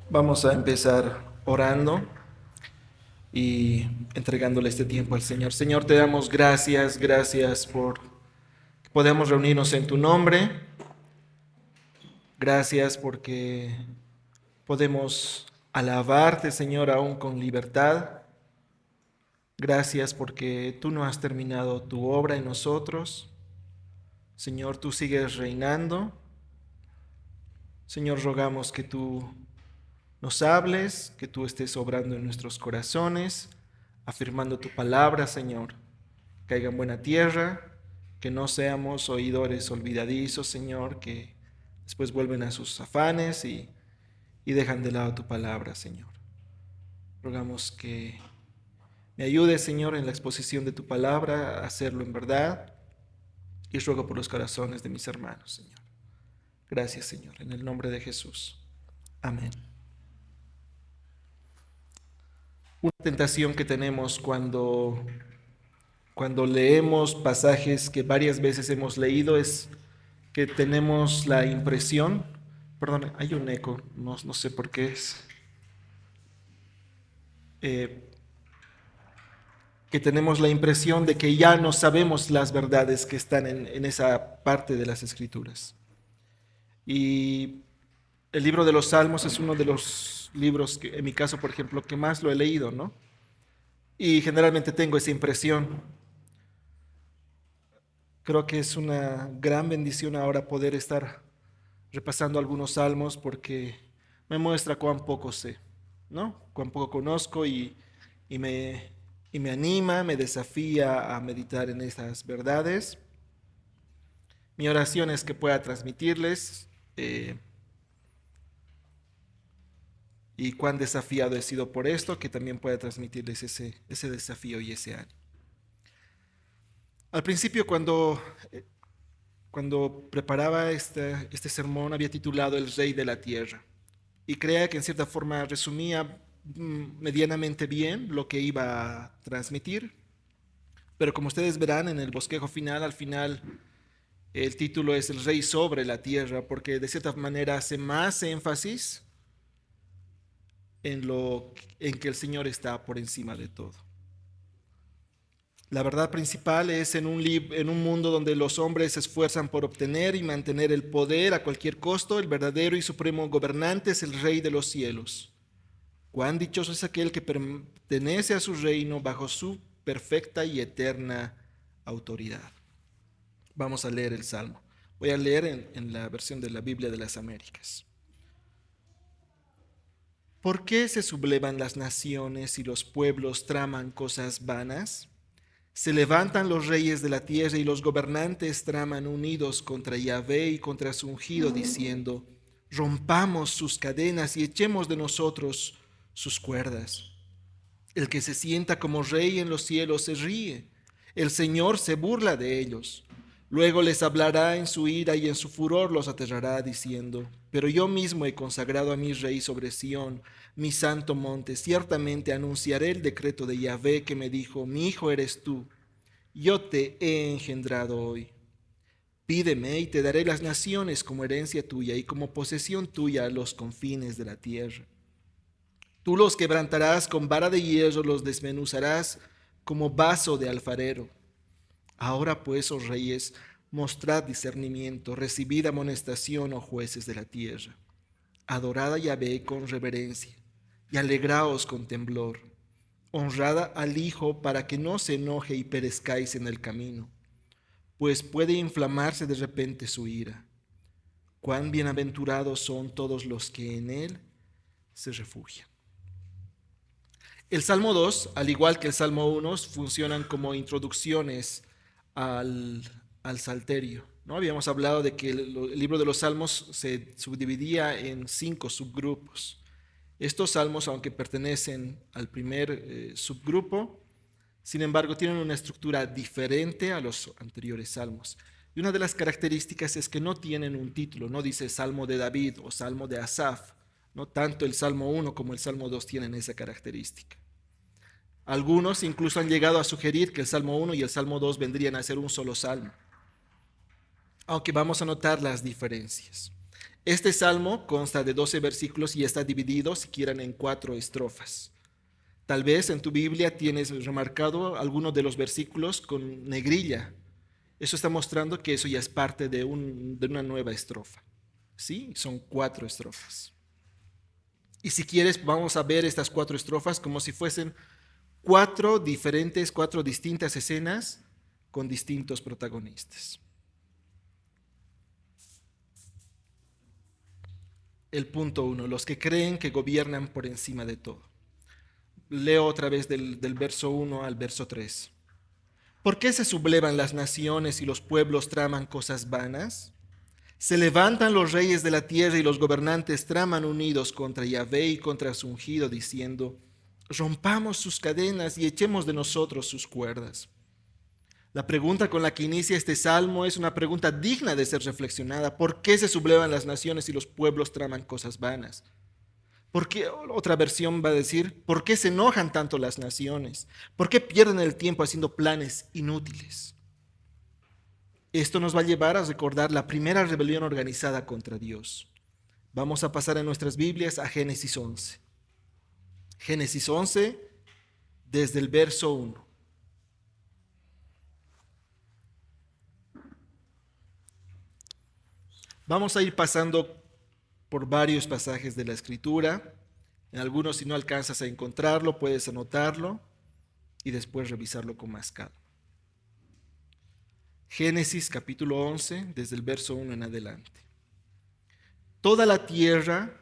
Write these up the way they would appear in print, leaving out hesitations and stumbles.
Vamos a empezar orando y entregándole este tiempo al Señor. Señor, te damos gracias, gracias por que podamos reunirnos en tu nombre. Gracias porque podemos alabarte, Señor, aún con libertad. Gracias porque tú no has terminado tu obra en nosotros. Señor, tú sigues reinando. Señor, rogamos que tú nos hables, que tú estés obrando en nuestros corazones, afirmando tu palabra, Señor. Caiga en buena tierra, que no seamos oidores olvidadizos, Señor, que después vuelven a sus afanes y dejan de lado tu palabra, Señor. Rogamos que me ayudes, Señor, en la exposición de tu palabra, a hacerlo en verdad, y ruego por los corazones de mis hermanos, Señor. Gracias, Señor, en el nombre de Jesús. Amén. Una tentación que tenemos cuando leemos pasajes que varias veces hemos leído es que tenemos la impresión, perdón, hay un eco, no sé por qué es, eh, que tenemos la impresión de que ya no sabemos las verdades que están en esa parte de las escrituras. Y el libro de los Salmos es uno de los libros que, en mi caso, por ejemplo, que más lo he leído, ¿no? Y generalmente tengo esa impresión. Creo que es una gran bendición ahora poder estar repasando algunos salmos porque me muestra cuán poco sé, ¿no? Cuán poco conozco y me, y me anima, me desafía a meditar en estas verdades. Mi oración es que pueda transmitirles y cuán desafiado he sido por esto, que también pueda transmitirles ese desafío y ese ánimo. Al principio, cuando preparaba este sermón, había titulado El Rey de la Tierra. Y creía que en cierta forma resumía medianamente bien lo que iba a transmitir. Pero como ustedes verán en el bosquejo final, al final el título es El Rey sobre la Tierra, porque de cierta manera hace más énfasis en que el Señor está por encima de todo. La verdad principal es en un mundo donde los hombres se esfuerzan por obtener y mantener el poder a cualquier costo, el verdadero y supremo gobernante es el Rey de los cielos. Cuán dichoso es aquel que pertenece a su reino bajo su perfecta y eterna autoridad. Vamos a leer el Salmo. Voy a leer en la versión de la Biblia de las Américas. ¿Por qué se sublevan las naciones y los pueblos traman cosas vanas? Se levantan los reyes de la tierra y los gobernantes traman unidos contra Yahvé y contra su ungido, diciendo, rompamos sus cadenas y echemos de nosotros sus cuerdas. El que se sienta como rey en los cielos se ríe. El Señor se burla de ellos. Luego les hablará en su ira y en su furor los aterrará, diciendo, pero yo mismo he consagrado a mi rey sobre Sión, mi santo monte. Ciertamente anunciaré el decreto de Yahvé que me dijo, mi hijo eres tú, yo te he engendrado hoy. Pídeme y te daré las naciones como herencia tuya y como posesión tuya a los confines de la tierra. Tú los quebrantarás con vara de hierro, los desmenuzarás como vaso de alfarero. Ahora pues, oh reyes, mostrad discernimiento, recibid amonestación, oh jueces de la tierra. Adorad a Yahvé con reverencia y alegraos con temblor. Honrad al Hijo para que no se enoje y perezcáis en el camino, pues puede inflamarse de repente su ira. Cuán bienaventurados son todos los que en él se refugian. El Salmo 2, al igual que el Salmo 1, funcionan como introducciones al Salterio, ¿no? Habíamos hablado de que el libro de los Salmos se subdividía en 5 subgrupos. Estos salmos, aunque pertenecen al primer subgrupo, sin embargo, tienen una estructura diferente a los anteriores salmos. Y una de las características es que no tienen un título, no dice Salmo de David o Salmo de Asaf. No tanto el Salmo 1 como el Salmo 2 tienen esa característica. Algunos incluso han llegado a sugerir que el Salmo 1 y el Salmo 2 vendrían a ser un solo salmo, aunque vamos a notar las diferencias. Este salmo consta de 12 versículos y está dividido, si quieren, en 4 estrofas. Tal vez en tu Biblia tienes remarcado algunos de los versículos con negrilla. Eso está mostrando que eso ya es parte de una nueva estrofa. ¿Sí? Son 4 estrofas. Y si quieres, vamos a ver estas 4 estrofas como si fuesen 4 distintas escenas con distintos protagonistas. El punto 1, los que creen que gobiernan por encima de todo. Leo otra vez del verso 1 al verso 3. ¿Por qué se sublevan las naciones y los pueblos traman cosas vanas? Se levantan los reyes de la tierra y los gobernantes traman unidos contra Yahvé y contra su ungido, diciendo: rompamos sus cadenas y echemos de nosotros sus cuerdas. La pregunta con la que inicia este salmo es una pregunta digna de ser reflexionada. ¿Por qué se sublevan las naciones y los pueblos traman cosas vanas? ¿Por qué? Otra versión va a decir: ¿por qué se enojan tanto las naciones? ¿Por qué pierden el tiempo haciendo planes inútiles? Esto nos va a llevar a recordar la primera rebelión organizada contra Dios. Vamos a pasar en nuestras Biblias a Génesis 11. Génesis 11, desde el verso 1. Vamos a ir pasando por varios pasajes de la Escritura. En algunos, si no alcanzas a encontrarlo, puedes anotarlo y después revisarlo con más calma. Génesis capítulo 11, desde el verso 1 en adelante. Toda la tierra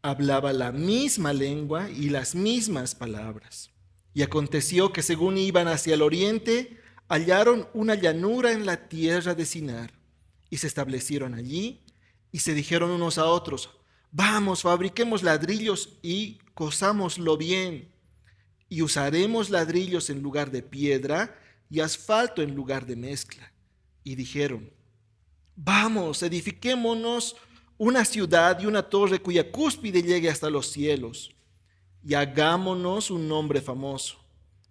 hablaba la misma lengua y las mismas palabras. Y aconteció que según iban hacia el oriente, hallaron una llanura en la tierra de Sinar, y se establecieron allí, y se dijeron unos a otros: vamos, fabriquemos ladrillos y cosámoslo bien, y usaremos ladrillos en lugar de piedra y asfalto en lugar de mezcla. Y dijeron: vamos, edifiquémonos una ciudad y una torre cuya cúspide llegue hasta los cielos, y hagámonos un nombre famoso,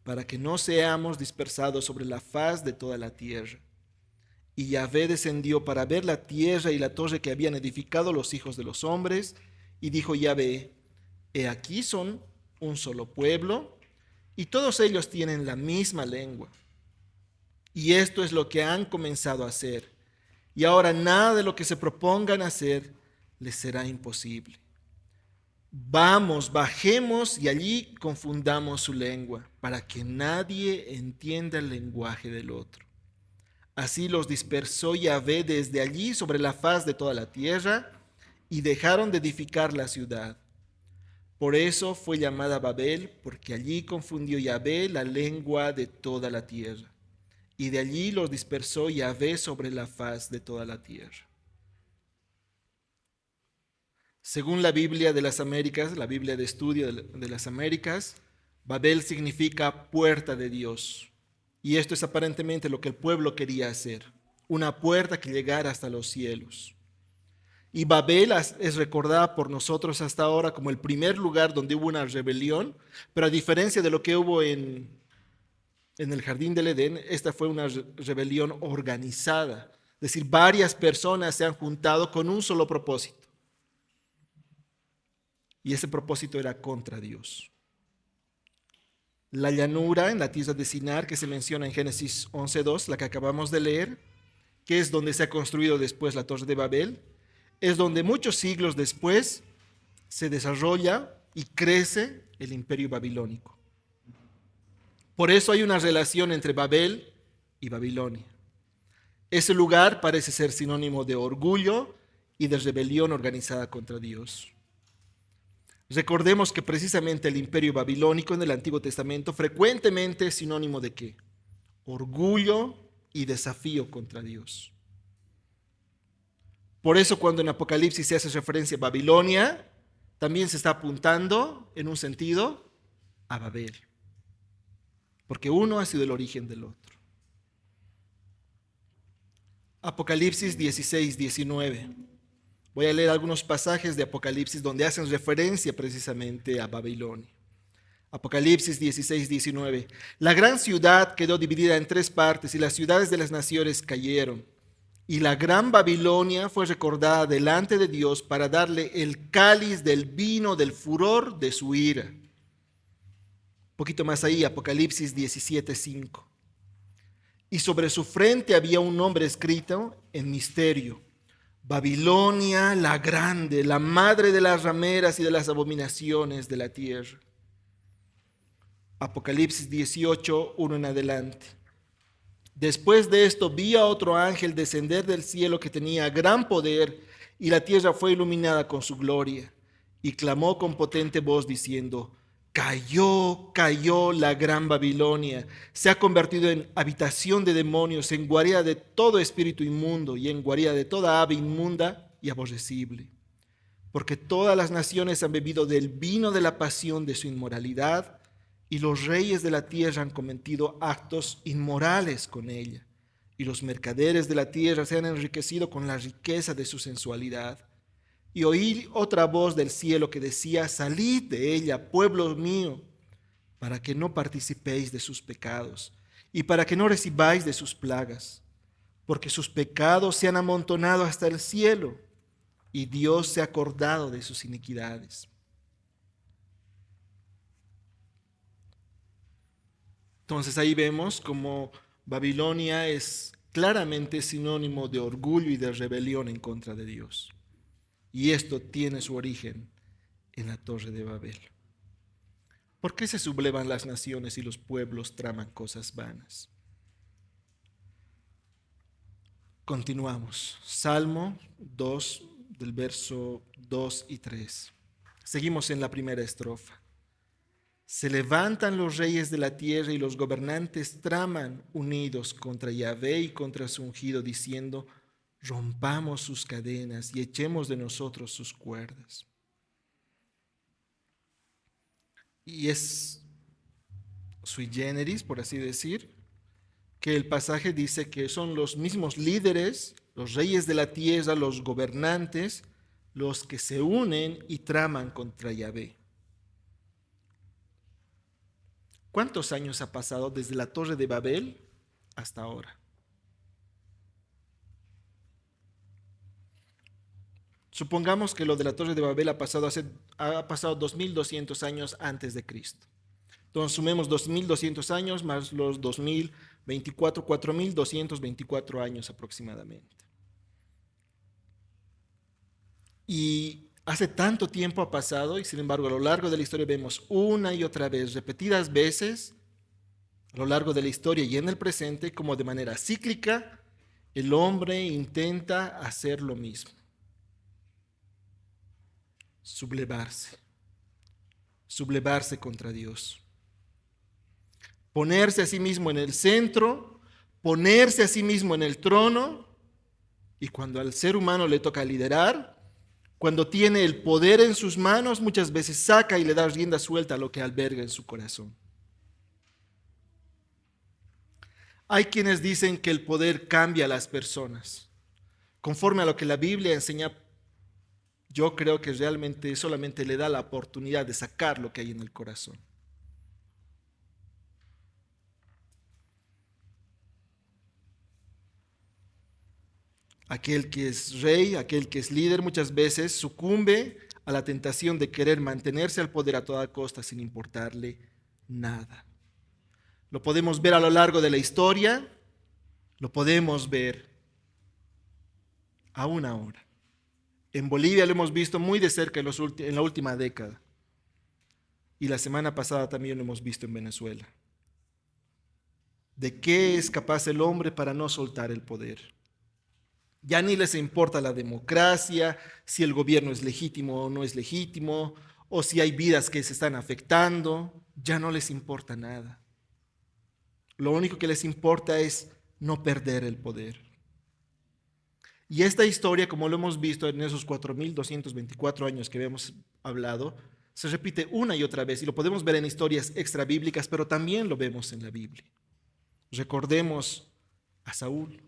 para que no seamos dispersados sobre la faz de toda la tierra. Y Yahvé descendió para ver la tierra y la torre que habían edificado los hijos de los hombres, y dijo Yahvé: he aquí son un solo pueblo, y todos ellos tienen la misma lengua. Y esto es lo que han comenzado a hacer, y ahora nada de lo que se propongan hacer les será imposible. Vamos, bajemos y allí confundamos su lengua, para que nadie entienda el lenguaje del otro. Así los dispersó Yahvé desde allí sobre la faz de toda la tierra, y dejaron de edificar la ciudad. Por eso fue llamada Babel, porque allí confundió Yahvé la lengua de toda la tierra. Y de allí los dispersó Yahvé sobre la faz de toda la tierra. Según la Biblia de las Américas, la Biblia de estudio de las Américas, Babel significa puerta de Dios. Y esto es aparentemente lo que el pueblo quería hacer, una puerta que llegara hasta los cielos. Y Babel es recordada por nosotros hasta ahora como el primer lugar donde hubo una rebelión, pero a diferencia de lo que hubo en el jardín del Edén, esta fue una rebelión organizada. Es decir, varias personas se han juntado con un solo propósito. Y ese propósito era contra Dios. La llanura en la tierra de Sinar, que se menciona en Génesis 11:2, la que acabamos de leer, que es donde se ha construido después la Torre de Babel, es donde muchos siglos después se desarrolla y crece el imperio babilónico. Por eso hay una relación entre Babel y Babilonia. Ese lugar parece ser sinónimo de orgullo y de rebelión organizada contra Dios. Recordemos que precisamente el imperio babilónico en el Antiguo Testamento frecuentemente es sinónimo de ¿qué? Orgullo y desafío contra Dios. Por eso cuando en Apocalipsis se hace referencia a Babilonia, también se está apuntando en un sentido a Babel. Porque uno ha sido el origen del otro. Apocalipsis 16:19. Voy a leer algunos pasajes de Apocalipsis donde hacen referencia precisamente a Babilonia. Apocalipsis 16:19. La gran ciudad quedó dividida en 3 partes y las ciudades de las naciones cayeron. Y la gran Babilonia fue recordada delante de Dios para darle el cáliz del vino del furor de su ira. Un poquito más ahí, Apocalipsis 17:5. Y sobre su frente había un nombre escrito en misterio: Babilonia la grande, la madre de las rameras y de las abominaciones de la tierra. Apocalipsis 18:1 en adelante. Después de esto vi a otro ángel descender del cielo que tenía gran poder, y la tierra fue iluminada con su gloria. Y clamó con potente voz diciendo: Cayó, cayó la gran Babilonia, se ha convertido en habitación de demonios, en guarida de todo espíritu inmundo y en guarida de toda ave inmunda y aborrecible. Porque todas las naciones han bebido del vino de la pasión de su inmoralidad, y los reyes de la tierra han cometido actos inmorales con ella, y los mercaderes de la tierra se han enriquecido con la riqueza de su sensualidad. Y oí otra voz del cielo que decía: Salid de ella, pueblo mío, para que no participéis de sus pecados, y para que no recibáis de sus plagas, porque sus pecados se han amontonado hasta el cielo, y Dios se ha acordado de sus iniquidades. Entonces ahí vemos como Babilonia es claramente sinónimo de orgullo y de rebelión en contra de Dios. Y esto tiene su origen en la Torre de Babel. ¿Por qué se sublevan las naciones y los pueblos traman cosas vanas? Continuamos. Salmo 2, del verso 2 y 3. Seguimos en la primera estrofa. Se levantan los reyes de la tierra y los gobernantes traman unidos contra Yahvé y contra su ungido, diciendo: rompamos sus cadenas y echemos de nosotros sus cuerdas. Y es sui generis, por así decir, que el pasaje dice que son los mismos líderes, los reyes de la tierra, los gobernantes, los que se unen y traman contra Yahvé. ¿Cuántos años ha pasado desde la Torre de Babel hasta ahora? Supongamos que lo de la Torre de Babel ha pasado 2200 años antes de Cristo. Entonces sumemos 2200 años más los 2024, 4224 años aproximadamente. Y hace tanto tiempo ha pasado y sin embargo a lo largo de la historia vemos una y otra vez, repetidas veces, a lo largo de la historia y en el presente, como de manera cíclica, el hombre intenta hacer lo mismo. Sublevarse contra Dios. Ponerse a sí mismo en el centro, ponerse a sí mismo en el trono, y cuando al ser humano le toca liderar, cuando tiene el poder en sus manos, muchas veces saca y le da rienda suelta a lo que alberga en su corazón. Hay quienes dicen que el poder cambia a las personas. Conforme a lo que la Biblia enseña, yo creo que realmente solamente le da la oportunidad de sacar lo que hay en el corazón. Aquel que es rey, aquel que es líder, muchas veces sucumbe a la tentación de querer mantenerse al poder a toda costa sin importarle nada. Lo podemos ver a lo largo de la historia, lo podemos ver aún ahora. En Bolivia lo hemos visto muy de cerca en la última década. Y la semana pasada también lo hemos visto en Venezuela. ¿De qué es capaz el hombre para no soltar el poder? Ya ni les importa la democracia, si el gobierno es legítimo o no es legítimo, o si hay vidas que se están afectando, ya no les importa nada. Lo único que les importa es no perder el poder. Y esta historia, como lo hemos visto en esos 4224 años que hemos hablado, se repite una y otra vez, y lo podemos ver en historias extrabíblicas, pero también lo vemos en la Biblia. Recordemos a Saúl.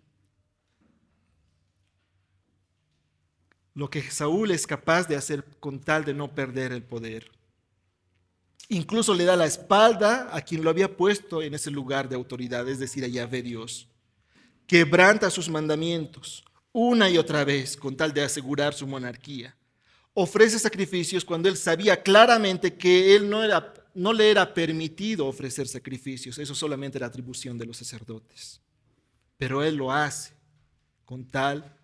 Lo que Saúl es capaz de hacer con tal de no perder el poder. Incluso le da la espalda a quien lo había puesto en ese lugar de autoridad, es decir, a Yahvé Dios. Quebranta sus mandamientos, una y otra vez con tal de asegurar su monarquía. Ofrece sacrificios cuando él sabía claramente que él no le era permitido ofrecer sacrificios. Eso solamente era atribución de los sacerdotes. Pero él lo hace con tal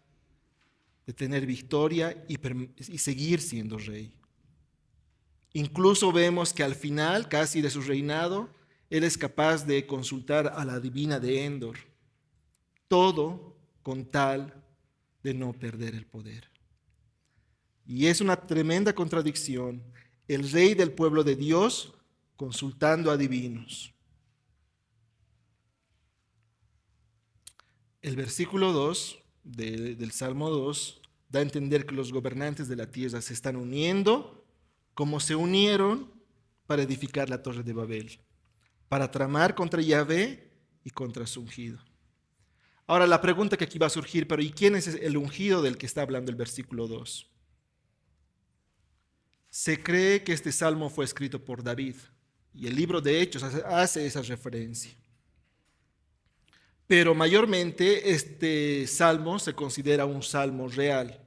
de tener victoria y seguir siendo rey. Incluso vemos que al final, casi de su reinado, él es capaz de consultar a la divina de Endor. Todo con tal de no perder el poder. Y es una tremenda contradicción. El rey del pueblo de Dios consultando a divinos. El versículo 2 del Salmo 2 da a entender que los gobernantes de la tierra se están uniendo como se unieron para edificar la torre de Babel, para tramar contra Yahvé y contra su ungido. Ahora la pregunta que aquí va a surgir, pero ¿y quién es el ungido del que está hablando el versículo 2? Se cree que este salmo fue escrito por David y el libro de Hechos hace esa referencia. Pero mayormente este salmo se considera un salmo real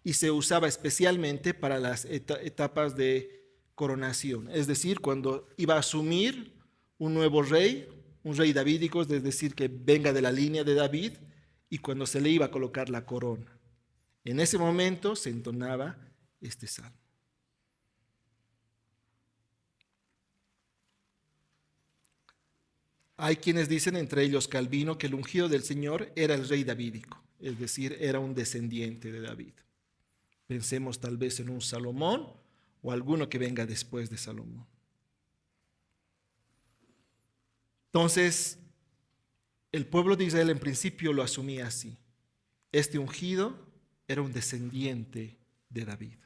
y se usaba especialmente para las etapas de coronación, es decir, cuando iba a asumir un nuevo rey, un rey davídico, es decir, que venga de la línea de David, y cuando se le iba a colocar la corona. En ese momento se entonaba este salmo. Hay quienes dicen, entre ellos Calvino, que el ungido del Señor era el rey davídico, es decir, era un descendiente de David. Pensemos tal vez en un Salomón o alguno que venga después de Salomón. Entonces, el pueblo de Israel en principio lo asumía así. Este ungido era un descendiente de David.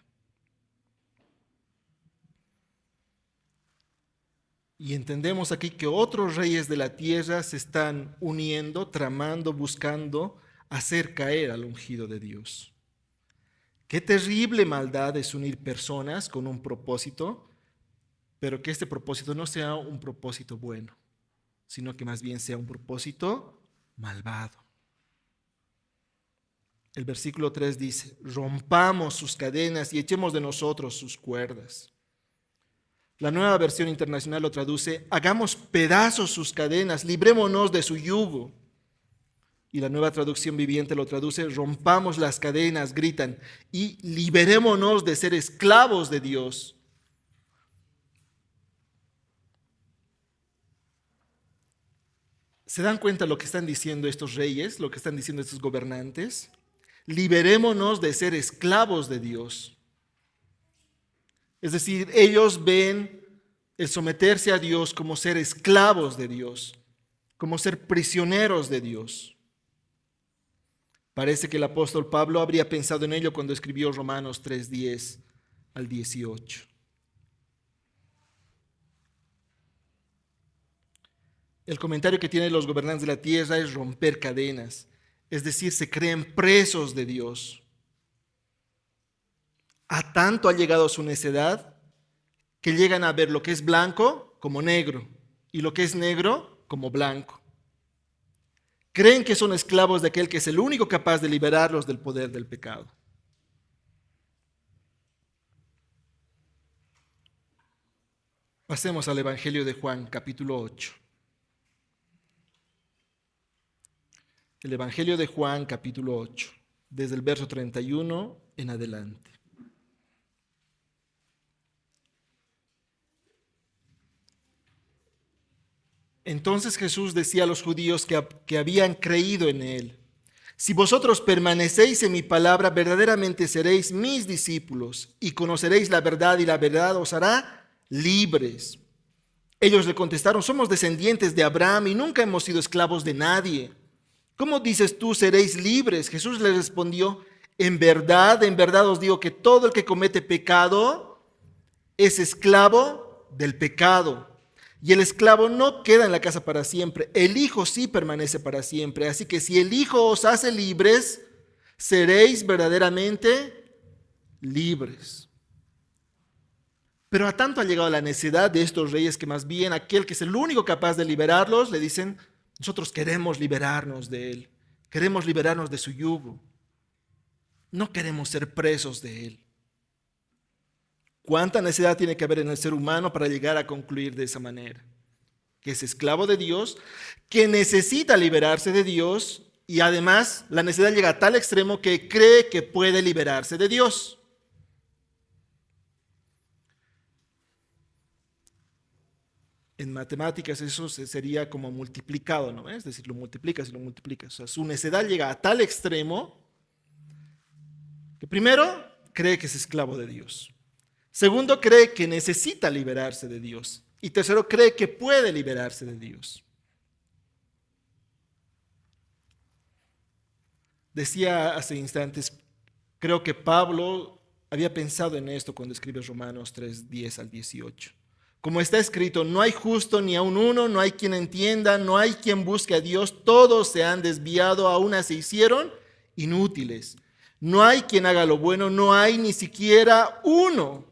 Y entendemos aquí que otros reyes de la tierra se están uniendo, tramando, buscando hacer caer al ungido de Dios. Qué terrible maldad es unir personas con un propósito, pero que este propósito no sea un propósito bueno, sino que más bien sea un propósito malvado. El versículo 3 dice, rompamos sus cadenas y echemos de nosotros sus cuerdas. La Nueva Versión Internacional lo traduce, hagamos pedazos sus cadenas, librémonos de su yugo. Y la Nueva Traducción Viviente lo traduce, rompamos las cadenas, gritan, y liberémonos de ser esclavos de Dios. ¿Se dan cuenta lo que están diciendo estos reyes, lo que están diciendo estos gobernantes? Liberémonos de ser esclavos de Dios. Es decir, ellos ven el someterse a Dios como ser esclavos de Dios, como ser prisioneros de Dios. Parece que el apóstol Pablo habría pensado en ello cuando escribió Romanos 3:10 al 18. El comentario que tienen los gobernantes de la tierra es romper cadenas, es decir, se creen presos de Dios. A tanto ha llegado su necedad que llegan a ver lo que es blanco como negro y lo que es negro como blanco. Creen que son esclavos de aquel que es el único capaz de liberarlos del poder del pecado. Pasemos al Evangelio de Juan, capítulo 8. El Evangelio de Juan, capítulo 8, desde el verso 31 en adelante. Entonces Jesús decía a los judíos que habían creído en él, si vosotros permanecéis en mi palabra, verdaderamente seréis mis discípulos y conoceréis la verdad y la verdad os hará libres. Ellos le contestaron, somos descendientes de Abraham y nunca hemos sido esclavos de nadie. ¿Cómo dices tú, seréis libres? Jesús les respondió, en verdad os digo que todo el que comete pecado es esclavo del pecado. Y el esclavo no queda en la casa para siempre, el Hijo sí permanece para siempre. Así que si el Hijo os hace libres, seréis verdaderamente libres. Pero a tanto ha llegado la necedad de estos reyes que más bien aquel que es el único capaz de liberarlos, le dicen, nosotros queremos liberarnos de él, queremos liberarnos de su yugo. No queremos ser presos de Él. ¿Cuánta necesidad tiene que haber en el ser humano para llegar a concluir de esa manera? Que es esclavo de Dios, que necesita liberarse de Dios y además la necesidad llega a tal extremo que cree que puede liberarse de Dios. En matemáticas eso sería como multiplicado, ¿no? Es decir, lo multiplicas y lo multiplicas. O sea, su necedad llega a tal extremo que primero cree que es esclavo de Dios. Segundo, cree que necesita liberarse de Dios. Y tercero, cree que puede liberarse de Dios. Decía hace instantes, creo que Pablo había pensado en esto cuando escribe Romanos 3, 10 al 18. Como está escrito, no hay justo ni aun uno, no hay quien entienda, no hay quien busque a Dios, todos se han desviado, a una se hicieron inútiles. No hay quien haga lo bueno, no hay ni siquiera uno.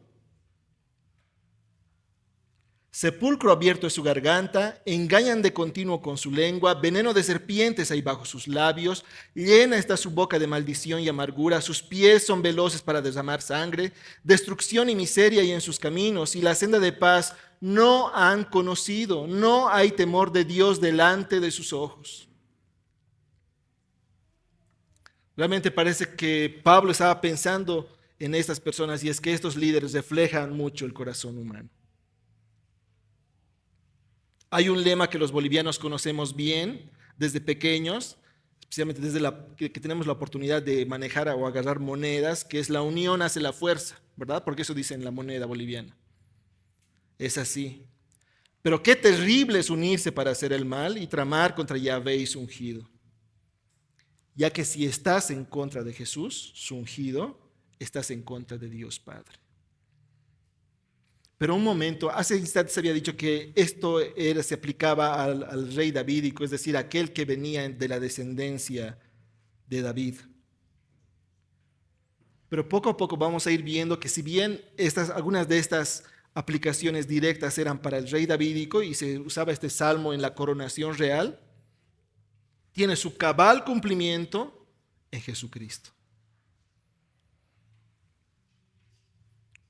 Sepulcro abierto es su garganta, engañan de continuo con su lengua, veneno de serpientes hay bajo sus labios, llena está su boca de maldición y amargura, sus pies son veloces para derramar sangre, destrucción y miseria hay en sus caminos, y la senda de paz no han conocido, no hay temor de Dios delante de sus ojos. Realmente parece que Pablo estaba pensando en estas personas y es que estos líderes reflejan mucho el corazón humano. Hay un lema que los bolivianos conocemos bien desde pequeños, especialmente desde que tenemos la oportunidad de manejar o agarrar monedas, que es la unión hace la fuerza, ¿verdad? Porque eso dice en la moneda boliviana. Es así. Pero qué terrible es unirse para hacer el mal y tramar contra Yahvé y su ungido. Ya que si estás en contra de Jesús, su ungido, estás en contra de Dios Padre. Pero un momento, hace instantes había dicho que esto se aplicaba al rey davídico, es decir, aquel que venía de la descendencia de David. Pero poco a poco vamos a ir viendo que si bien algunas de estas aplicaciones directas eran para el rey davídico y se usaba este salmo en la coronación real, tiene su cabal cumplimiento en Jesucristo.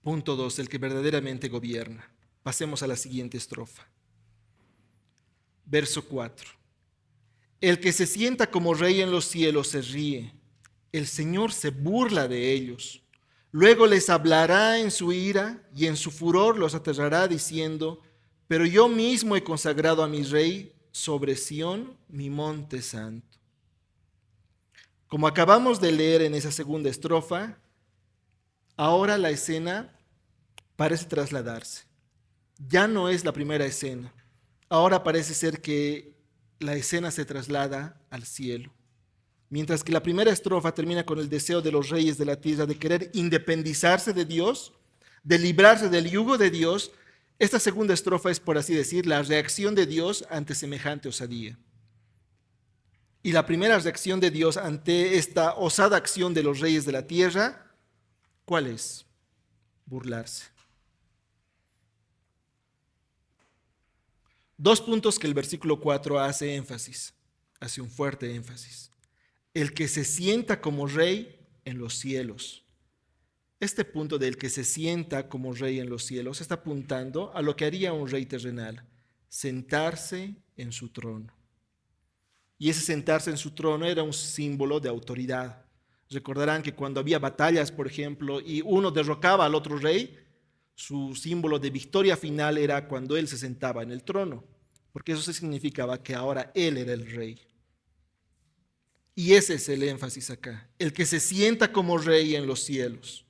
Punto 2, el que verdaderamente gobierna. Pasemos a la siguiente estrofa. Verso 4. El que se sienta como rey en los cielos se ríe. El Señor se burla de ellos. Luego les hablará en su ira y en su furor los aterrará diciendo, pero yo mismo he consagrado a mi rey sobre Sión, mi monte santo. Como acabamos de leer en esa segunda estrofa, ahora la escena parece trasladarse. Ya no es la primera escena. Ahora parece ser que la escena se traslada al cielo. Mientras que la primera estrofa termina con el deseo de los reyes de la tierra de querer independizarse de Dios, de librarse del yugo de Dios, esta segunda estrofa es, por así decir, la reacción de Dios ante semejante osadía. Y la primera reacción de Dios ante esta osada acción de los reyes de la tierra, ¿cuál es? Burlarse. Dos puntos que el versículo 4 hace énfasis, hace un fuerte énfasis. El que se sienta como rey en los cielos. Este punto del que se sienta como rey en los cielos está apuntando a lo que haría un rey terrenal, sentarse en su trono. Y ese sentarse en su trono era un símbolo de autoridad. Recordarán que cuando había batallas, por ejemplo, y uno derrocaba al otro rey, su símbolo de victoria final era cuando él se sentaba en el trono, porque eso significaba que ahora él era el rey. Y ese es el énfasis acá. El que se sienta como rey en los cielos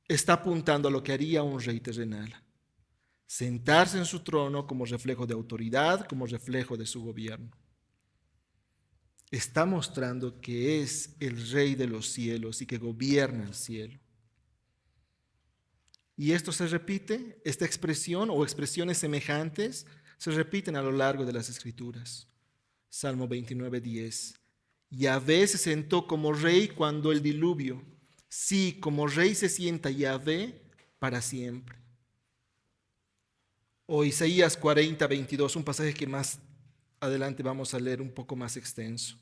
está apuntando a lo que haría un rey terrenal. Sentarse en su trono como reflejo de autoridad, como reflejo de su gobierno. Está mostrando que es el rey de los cielos y que gobierna el cielo. Y esto se repite, esta expresión o expresiones semejantes se repiten a lo largo de las Escrituras. Salmo 29:10. Yahvé se sentó como rey cuando el diluvio. Sí, como rey se sienta Yahvé para siempre. O Isaías 40:22, un pasaje que más adelante vamos a leer un poco más extenso.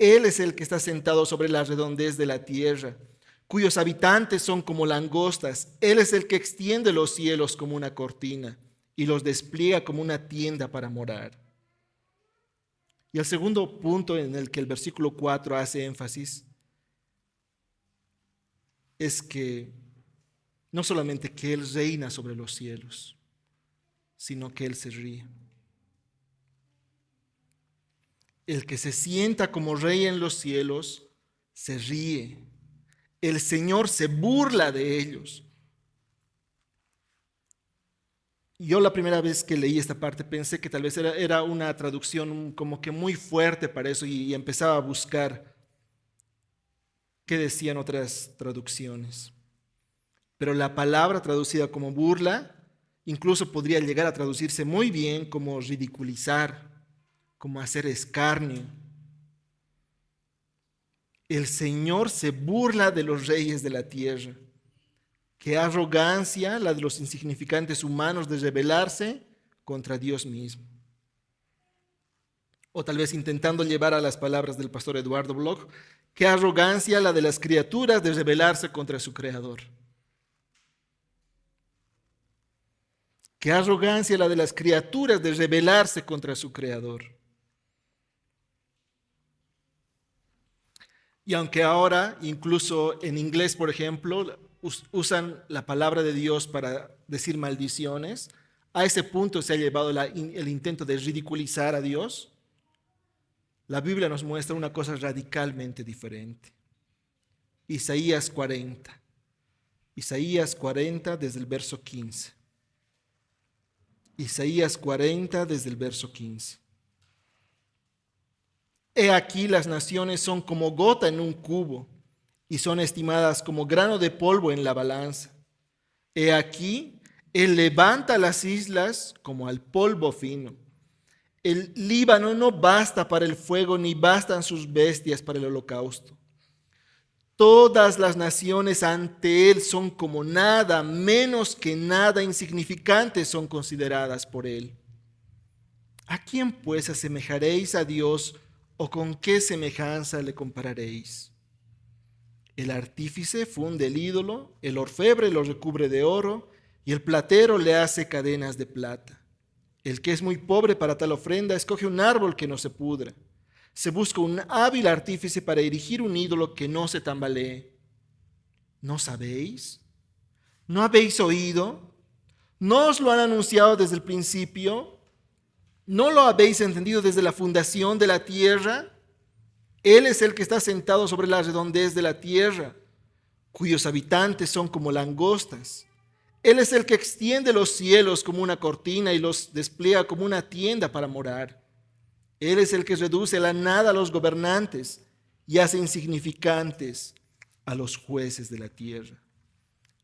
Él es el que está sentado sobre la redondez de la tierra, cuyos habitantes son como langostas. Él es el que extiende los cielos como una cortina y los despliega como una tienda para morar. Y el segundo punto en el que el versículo 4 hace énfasis es que no solamente que Él reina sobre los cielos, sino que Él se ríe. El que se sienta como rey en los cielos se ríe. El Señor se burla de ellos. Yo la primera vez que leí esta parte pensé que tal vez era una traducción como que muy fuerte para eso y empezaba a buscar qué decían otras traducciones. Pero la palabra traducida como burla incluso podría llegar a traducirse muy bien como ridiculizar, como hacer escarnio. El Señor se burla de los reyes de la tierra. Qué arrogancia la de los insignificantes humanos de rebelarse contra Dios mismo. O tal vez intentando llevar a las palabras del pastor Eduardo Bloch, qué arrogancia la de las criaturas de rebelarse contra su Creador. Qué arrogancia la de las criaturas de rebelarse contra su Creador. Y aunque ahora, incluso en inglés, por ejemplo, usan la palabra de Dios para decir maldiciones, a ese punto se ha llevado el intento de ridiculizar a Dios. La Biblia nos muestra una cosa radicalmente diferente. Isaías 40. Isaías 40 desde el verso 15. Isaías 40 desde el verso 15. He aquí las naciones son como gota en un cubo y son estimadas como grano de polvo en la balanza. He aquí, Él levanta las islas como al polvo fino. El Líbano no basta para el fuego, ni bastan sus bestias para el holocausto. Todas las naciones ante Él son como nada, menos que nada, insignificantes son consideradas por Él. ¿A quién pues asemejaréis a Dios o con qué semejanza le compararéis? El artífice funde el ídolo, el orfebre lo recubre de oro y el platero le hace cadenas de plata. El que es muy pobre para tal ofrenda escoge un árbol que no se pudra. Se busca un hábil artífice para erigir un ídolo que no se tambalee. ¿No sabéis? ¿No habéis oído? ¿No os lo han anunciado desde el principio? ¿No lo habéis entendido desde la fundación de la tierra? Él es el que está sentado sobre la redondez de la tierra, cuyos habitantes son como langostas. Él es el que extiende los cielos como una cortina y los despliega como una tienda para morar. Él es el que reduce a la nada a los gobernantes y hace insignificantes a los jueces de la tierra.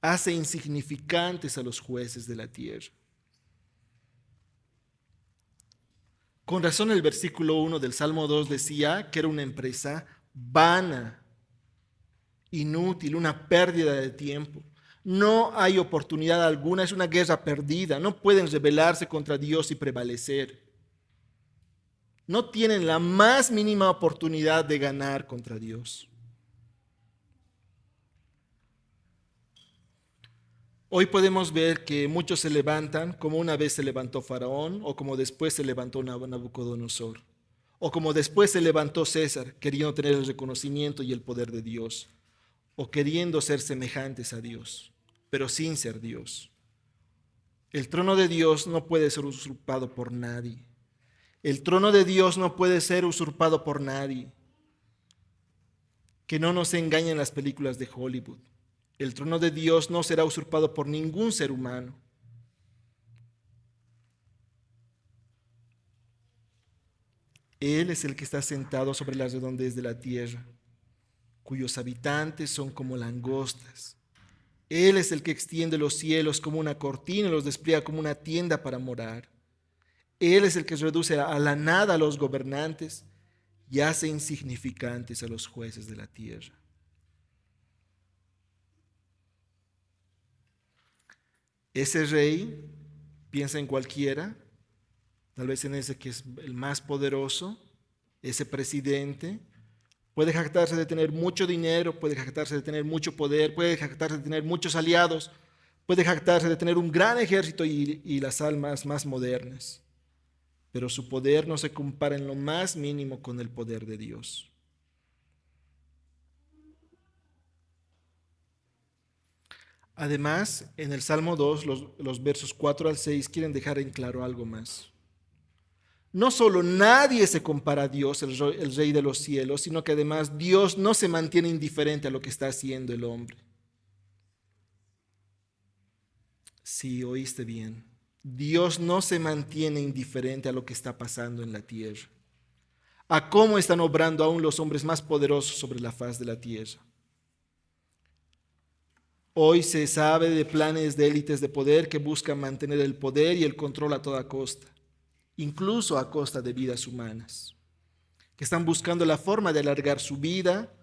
Hace insignificantes a los jueces de la tierra. Con razón el versículo 1 del Salmo 2 decía que era una empresa vana, inútil, una pérdida de tiempo. No hay oportunidad alguna, es una guerra perdida. No pueden rebelarse contra Dios y prevalecer. No tienen la más mínima oportunidad de ganar contra Dios. Hoy podemos ver que muchos se levantan como una vez se levantó Faraón o como después se levantó Nabucodonosor o como después se levantó César queriendo tener el reconocimiento y el poder de Dios o queriendo ser semejantes a Dios, pero sin ser Dios. El trono de Dios no puede ser usurpado por nadie. El trono de Dios no puede ser usurpado por nadie. Que no nos engañen las películas de Hollywood. El trono de Dios no será usurpado por ningún ser humano. Él es el que está sentado sobre las redondez de la tierra, cuyos habitantes son como langostas. Él es el que extiende los cielos como una cortina y los despliega como una tienda para morar. Él es el que reduce a la nada a los gobernantes y hace insignificantes a los jueces de la tierra. Ese rey, piensa en cualquiera, tal vez en ese que es el más poderoso, ese presidente, Puede jactarse de tener mucho dinero, puede jactarse de tener mucho poder, puede jactarse de tener muchos aliados, puede jactarse de tener un gran ejército y las almas más modernas. Pero su poder no se compara en lo más mínimo con el poder de Dios. Además, en el Salmo 2, los versos 4 al 6 quieren dejar en claro algo más. No solo nadie se compara a Dios, el Rey de los cielos, sino que además Dios no se mantiene indiferente a lo que está haciendo el hombre. Sí, oíste bien. Dios no se mantiene indiferente a lo que está pasando en la tierra, a cómo están obrando aún los hombres más poderosos sobre la faz de la tierra. Hoy se sabe de planes de élites de poder que buscan mantener el poder y el control a toda costa, incluso a costa de vidas humanas, que están buscando la forma de alargar su vida,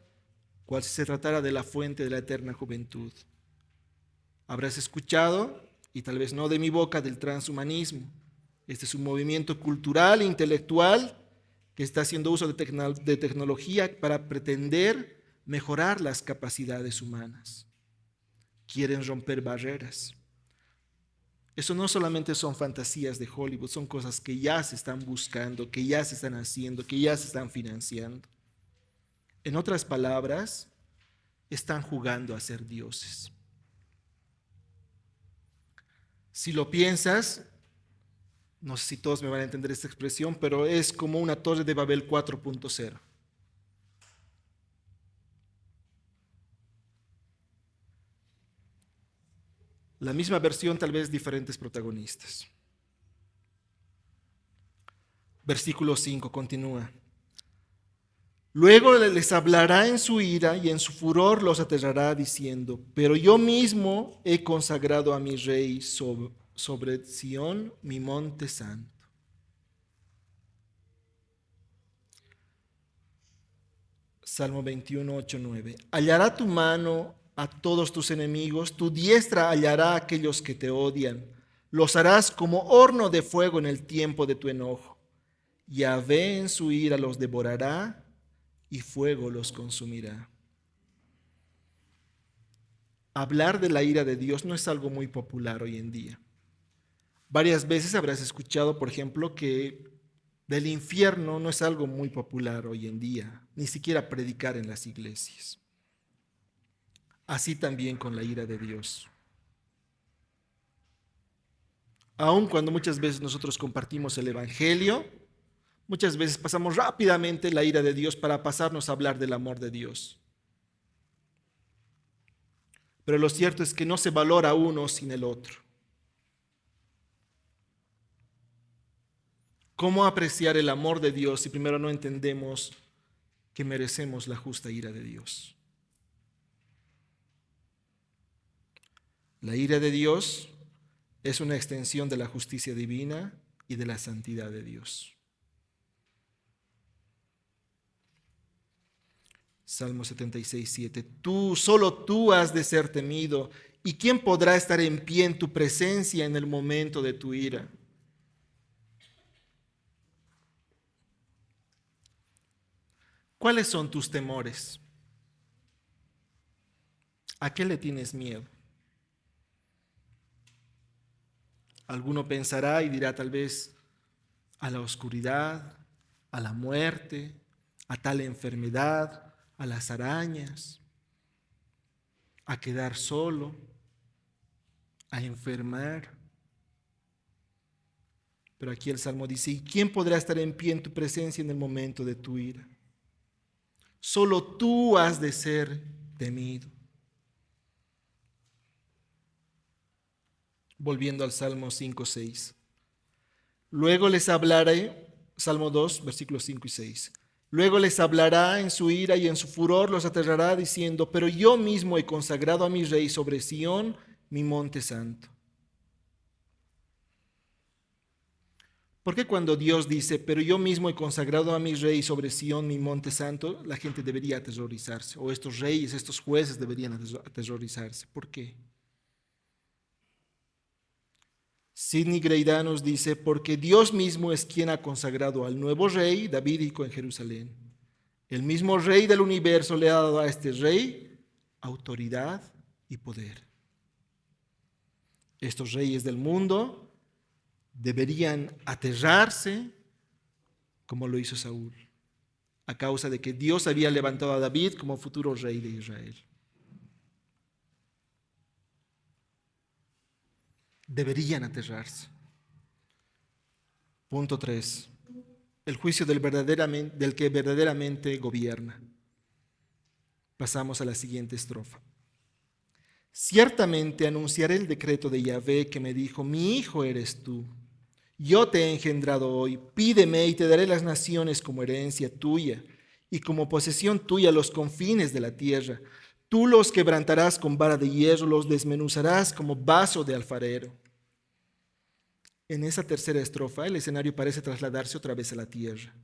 cual si se tratara de la fuente de la eterna juventud. Habrás escuchado, y tal vez no de mi boca, del transhumanismo. Este es un movimiento cultural e intelectual que está haciendo uso de tecnología para pretender mejorar las capacidades humanas. Quieren romper barreras. Eso no solamente son fantasías de Hollywood, son cosas que ya se están buscando, que ya se están haciendo, que ya se están financiando. En otras palabras, están jugando a ser dioses. Si lo piensas, no sé si todos me van a entender esta expresión, pero es como una torre de Babel 4.0. La misma versión, tal vez diferentes protagonistas. Versículo 5 continúa. Luego les hablará en su ira y en su furor los aterrará diciendo, pero yo mismo he consagrado a mi rey sobre Sión, mi monte santo. Salmo 21, 8, 9. Hallará tu mano a todos tus enemigos, tu diestra hallará a aquellos que te odian. Los harás como horno de fuego en el tiempo de tu enojo. Yahvé en su ira los devorará y fuego los consumirá. Hablar de la ira de Dios no es algo muy popular hoy en día. Varias veces habrás escuchado, por ejemplo, que del infierno no es algo muy popular hoy en día, ni siquiera predicar en las iglesias. Así también con la ira de Dios. Aun cuando muchas veces nosotros compartimos el Evangelio, muchas veces pasamos rápidamente la ira de Dios para pasarnos a hablar del amor de Dios. Pero lo cierto es que no se valora uno sin el otro. ¿Cómo apreciar el amor de Dios si primero no entendemos que merecemos la justa ira de Dios? La ira de Dios es una extensión de la justicia divina y de la santidad de Dios. Salmo 76, 7. Solo tú has de ser temido, ¿y quién podrá estar en pie en tu presencia en el momento de tu ira? ¿Cuáles son tus temores? ¿A qué le tienes miedo? Alguno pensará y dirá tal vez a la oscuridad, a la muerte, a tal enfermedad, a las arañas, a quedar solo, a enfermar. Pero aquí el Salmo dice, ¿y quién podrá estar en pie en tu presencia en el momento de tu ira? Solo tú has de ser temido. Volviendo al Salmo 5, 6. Luego les hablaré, Salmo 2, versículos 5 y 6. Luego les hablará en su ira y en su furor los aterrará diciendo, pero yo mismo he consagrado a mi rey sobre Sión, mi monte santo. ¿Por qué cuando Dios dice, pero yo mismo he consagrado a mi rey sobre Sión, mi monte santo, la gente debería aterrorizarse? O estos reyes, estos jueces deberían aterrorizarse. ¿Por qué? Sidney Greida nos dice, porque Dios mismo es quien ha consagrado al nuevo rey davídico en Jerusalén. El mismo rey del universo le ha dado a este rey autoridad y poder. Estos reyes del mundo deberían aterrarse como lo hizo Saúl, a causa de que Dios había levantado a David como futuro rey de Israel. Deberían aterrarse. Punto 3. El juicio del que verdaderamente gobierna. Pasamos a la siguiente estrofa. Ciertamente anunciaré el decreto de Yahvé que me dijo, mi hijo eres tú. Yo te he engendrado hoy, pídeme y te daré las naciones como herencia tuya y como posesión tuya los confines de la tierra. Tú los quebrantarás con vara de hierro, los desmenuzarás como vaso de alfarero. En esa tercera estrofa, el escenario parece trasladarse otra vez a la tierra.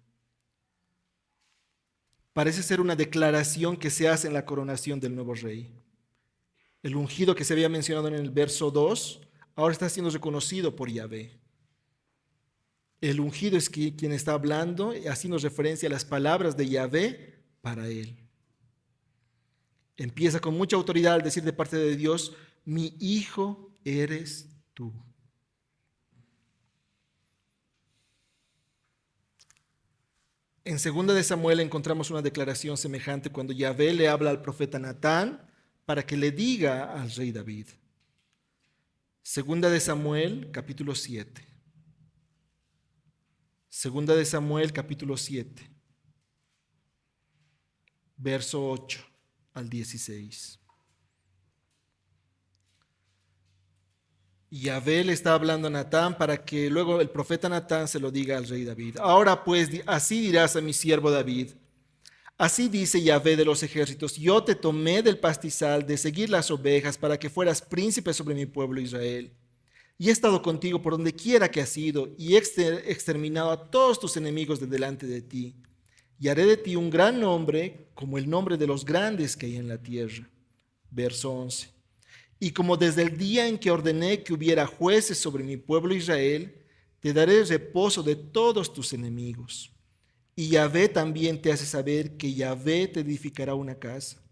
Parece ser una declaración que se hace en la coronación del nuevo rey. El ungido que se había mencionado en el verso 2, ahora está siendo reconocido por Yahvé. El ungido es quien está hablando, haciendo referencia a las palabras de Yahvé para él. Empieza con mucha autoridad al decir de parte de Dios, mi hijo eres tú. En 2 de Samuel encontramos una declaración semejante cuando Yahvé le habla al profeta Natán para que le diga al rey David. 2 de Samuel, capítulo 7. 2 de Samuel, capítulo 7, verso 8 al 16. Yahvé le está hablando a Natán para que luego el profeta Natán se lo diga al rey David. Ahora pues, así dirás a mi siervo David. Así dice Yahvé de los ejércitos, yo te tomé del pastizal de seguir las ovejas para que fueras príncipe sobre mi pueblo Israel. Y he estado contigo por donde quiera que has ido, y he exterminado a todos tus enemigos de delante de ti. Y haré de ti un gran nombre, como el nombre de los grandes que hay en la tierra. Verso 11. Y como desde el día en que ordené que hubiera jueces sobre mi pueblo Israel, te daré reposo de todos tus enemigos. Y Yahvé también te hace saber que Yahvé te edificará una casa.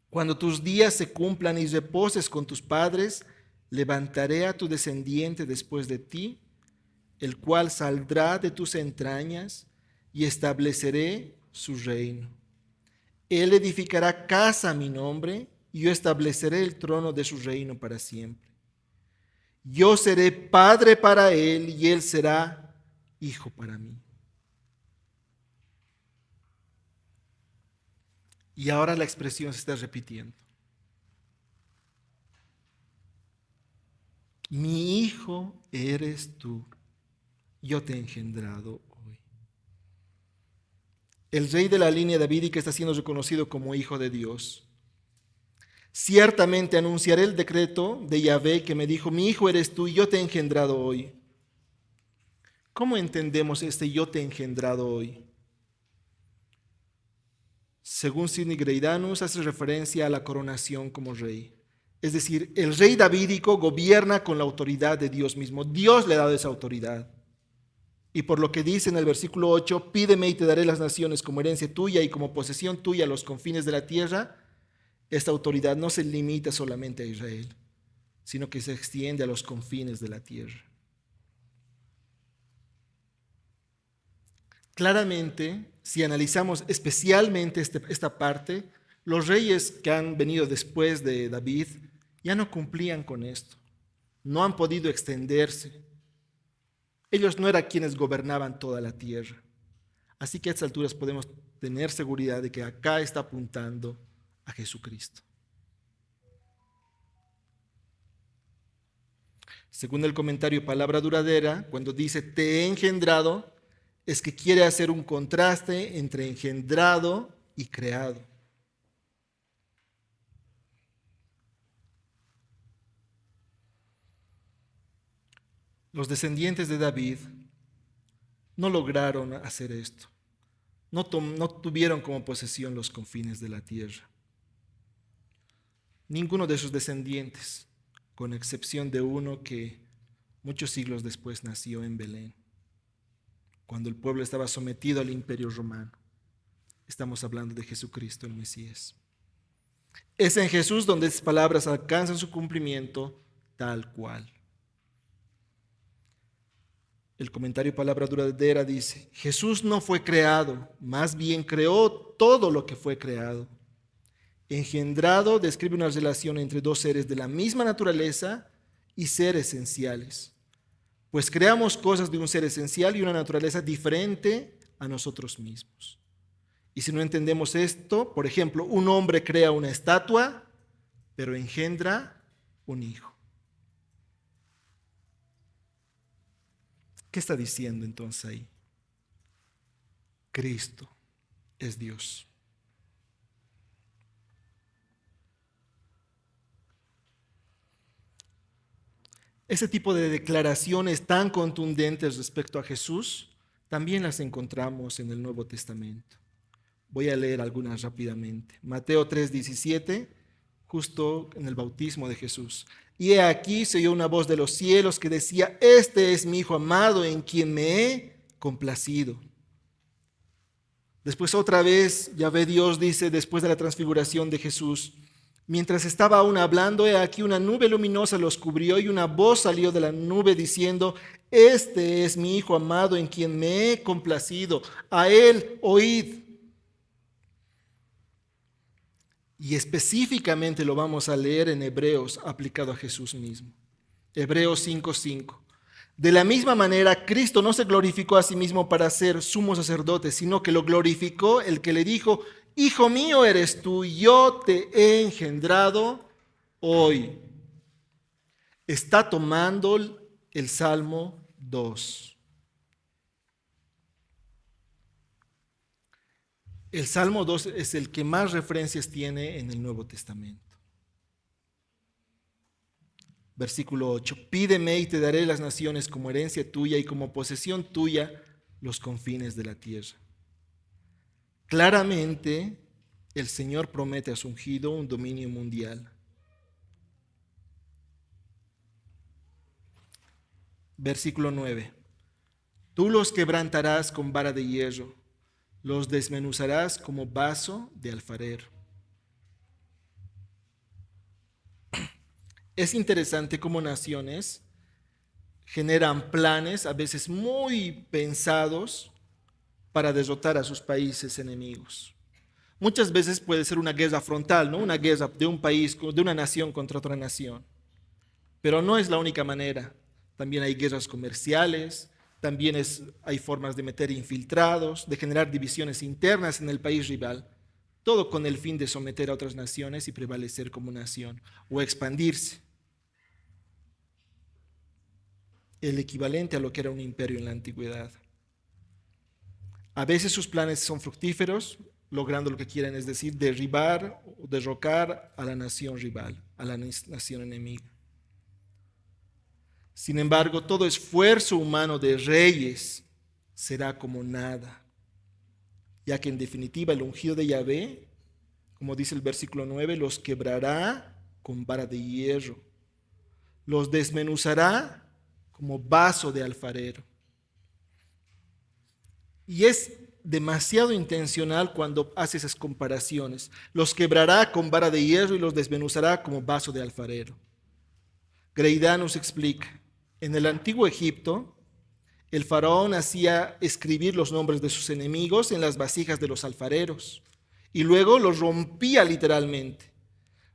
Cuando tus días se cumplan y reposes con tus padres, levantaré a tu descendiente después de ti, el cual saldrá de tus entrañas, y estableceré su reino. Él edificará casa a mi nombre, y yo estableceré el trono de su reino para siempre. Yo seré padre para él, y él será hijo para mí. Y ahora la expresión se está repitiendo. Mi hijo eres tú, yo te he engendrado hoy. El rey de la línea davídica está siendo reconocido como hijo de Dios. Ciertamente anunciaré el decreto de Yahvé que me dijo, mi hijo eres tú y yo te he engendrado hoy. ¿Cómo entendemos este yo te he engendrado hoy? Según Sidney Greidanus, hace referencia a la coronación como rey. Es decir, el rey davídico gobierna con la autoridad de Dios mismo. Dios le ha dado esa autoridad. Y por lo que dice en el versículo 8, pídeme y te daré las naciones como herencia tuya y como posesión tuya los confines de la tierra. Esta autoridad no se limita solamente a Israel, sino que se extiende a los confines de la tierra. Claramente, si analizamos especialmente esta parte, los reyes que han venido después de David ya no cumplían con esto, no han podido extenderse. Ellos no eran quienes gobernaban toda la tierra. Así que a estas alturas podemos tener seguridad de que acá está apuntando a Jesucristo. Según el comentario Palabra Duradera, cuando dice te he engendrado, es que quiere hacer un contraste entre engendrado y creado. Los descendientes de David no lograron hacer esto. No tuvieron como posesión los confines de la tierra. Ninguno de sus descendientes, con excepción de uno que muchos siglos después nació en Belén, cuando el pueblo estaba sometido al imperio romano. Estamos hablando de Jesucristo, el Mesías. Es en Jesús donde esas palabras alcanzan su cumplimiento tal cual. El comentario Palabra Duradera dice: Jesús no fue creado, más bien creó todo lo que fue creado. Engendrado describe una relación entre dos seres de la misma naturaleza y ser esenciales, pues creamos cosas de un ser esencial y una naturaleza diferente a nosotros mismos. Y si no entendemos esto, por ejemplo, un hombre crea una estatua, pero engendra un hijo. ¿Qué está diciendo entonces ahí? Cristo es Dios. Ese tipo de declaraciones tan contundentes respecto a Jesús también las encontramos en el Nuevo Testamento. Voy a leer algunas rápidamente. Mateo 3:17, justo en el bautismo de Jesús. Y he aquí se oyó una voz de los cielos que decía: este es mi Hijo amado en quien me he complacido. Después otra vez, Yahvé Dios dice, después de la transfiguración de Jesús: mientras estaba aún hablando, he aquí una nube luminosa los cubrió y una voz salió de la nube diciendo: este es mi Hijo amado en quien me he complacido, a él oíd. Y específicamente lo vamos a leer en Hebreos aplicado a Jesús mismo. Hebreos 5:5. De la misma manera, Cristo no se glorificó a sí mismo para ser sumo sacerdote, sino que lo glorificó el que le dijo: Hijo mío eres tú, yo te he engendrado hoy. Está tomando el Salmo 2. El Salmo 2 es el que más referencias tiene en el Nuevo Testamento. Versículo 8. Pídeme y te daré las naciones como herencia tuya y como posesión tuya los confines de la tierra. Claramente, el Señor promete a su ungido un dominio mundial. Versículo 9. Tú los quebrantarás con vara de hierro, los desmenuzarás como vaso de alfarero. Es interesante cómo naciones generan planes, a veces muy pensados, para derrotar a sus países enemigos. Muchas veces puede ser una guerra frontal, ¿no? Una guerra de un país, de una nación contra otra nación. Pero no es la única manera. También hay guerras comerciales, también hay formas de meter infiltrados, de generar divisiones internas en el país rival, todo con el fin de someter a otras naciones y prevalecer como nación o expandirse. El equivalente a lo que era un imperio en la antigüedad. A veces sus planes son fructíferos, logrando lo que quieren, es decir, derribar o derrocar a la nación rival, a la nación enemiga. Sin embargo, todo esfuerzo humano de reyes será como nada, ya que en definitiva el ungido de Yahvé, como dice el versículo 9, los quebrará con vara de hierro, los desmenuzará como vaso de alfarero. Y es demasiado intencional cuando hace esas comparaciones. Los quebrará con vara de hierro y los desmenuzará como vaso de alfarero. Greidá nos explica: en el antiguo Egipto, el faraón hacía escribir los nombres de sus enemigos en las vasijas de los alfareros y luego los rompía literalmente.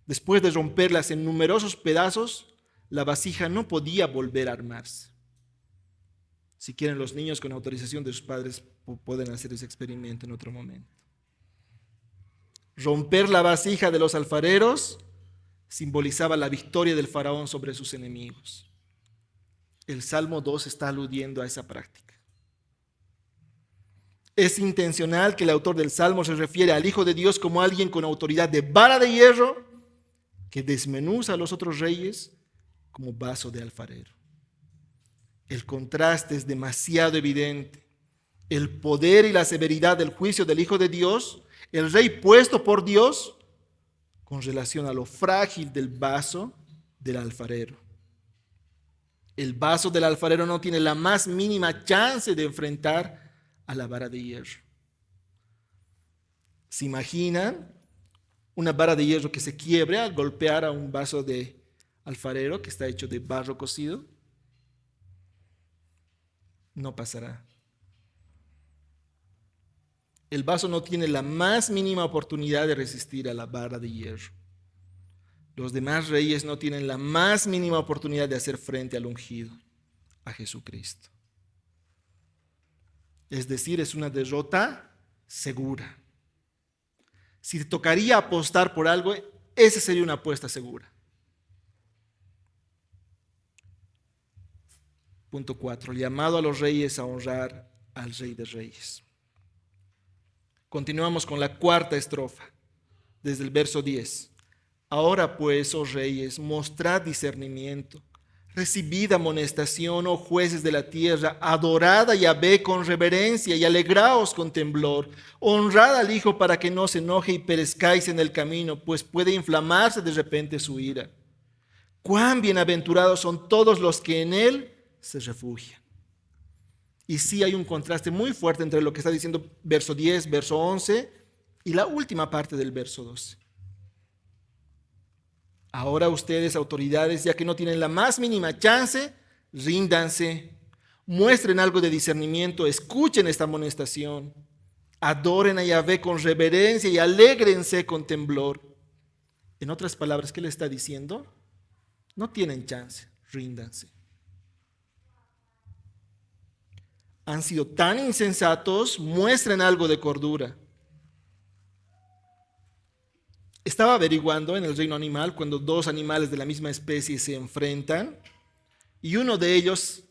Después de romperlas en numerosos pedazos, la vasija no podía volver a armarse. Si quieren, los niños con autorización de sus padres pueden hacer ese experimento en otro momento. Romper la vasija de los alfareros simbolizaba la victoria del faraón sobre sus enemigos. El Salmo 2 está aludiendo a esa práctica. Es intencional que el autor del Salmo se refiere al Hijo de Dios como alguien con autoridad de vara de hierro que desmenuza a los otros reyes como vaso de alfarero. El contraste es demasiado evidente. El poder y la severidad del juicio del Hijo de Dios, el rey puesto por Dios, con relación a lo frágil del vaso del alfarero. El vaso del alfarero no tiene la más mínima chance de enfrentar a la vara de hierro. ¿Se imaginan una vara de hierro que se quiebre al golpear a un vaso de alfarero que está hecho de barro cocido? No pasará. El vaso no tiene la más mínima oportunidad de resistir a la vara de hierro. Los demás reyes no tienen la más mínima oportunidad de hacer frente al ungido, a Jesucristo. Es decir, es una derrota segura. Si te tocaría apostar por algo, esa sería una apuesta segura. Punto 4. Llamado a los reyes a honrar al Rey de Reyes. Continuamos con la cuarta estrofa, desde el verso 10. Ahora pues, oh reyes, mostrad discernimiento, recibid amonestación, oh jueces de la tierra, adorad a Yahvé con reverencia y alegraos con temblor, honrad al Hijo para que no se enoje y perezcáis en el camino, pues puede inflamarse de repente su ira. Cuán bienaventurados son todos los que en él se refugian. Y sí hay un contraste muy fuerte entre lo que está diciendo verso 10, verso 11 y la última parte del verso 12. Ahora ustedes, autoridades, ya que no tienen la más mínima chance, ríndanse, muestren algo de discernimiento, escuchen esta amonestación, adoren a Yahvé con reverencia y alégrense con temblor. En otras palabras, ¿qué le está diciendo? No tienen chance, ríndanse. Han sido tan insensatos, muestren algo de cordura. Estaba averiguando en el reino animal cuando dos animales de la misma especie se enfrentan y uno de ellos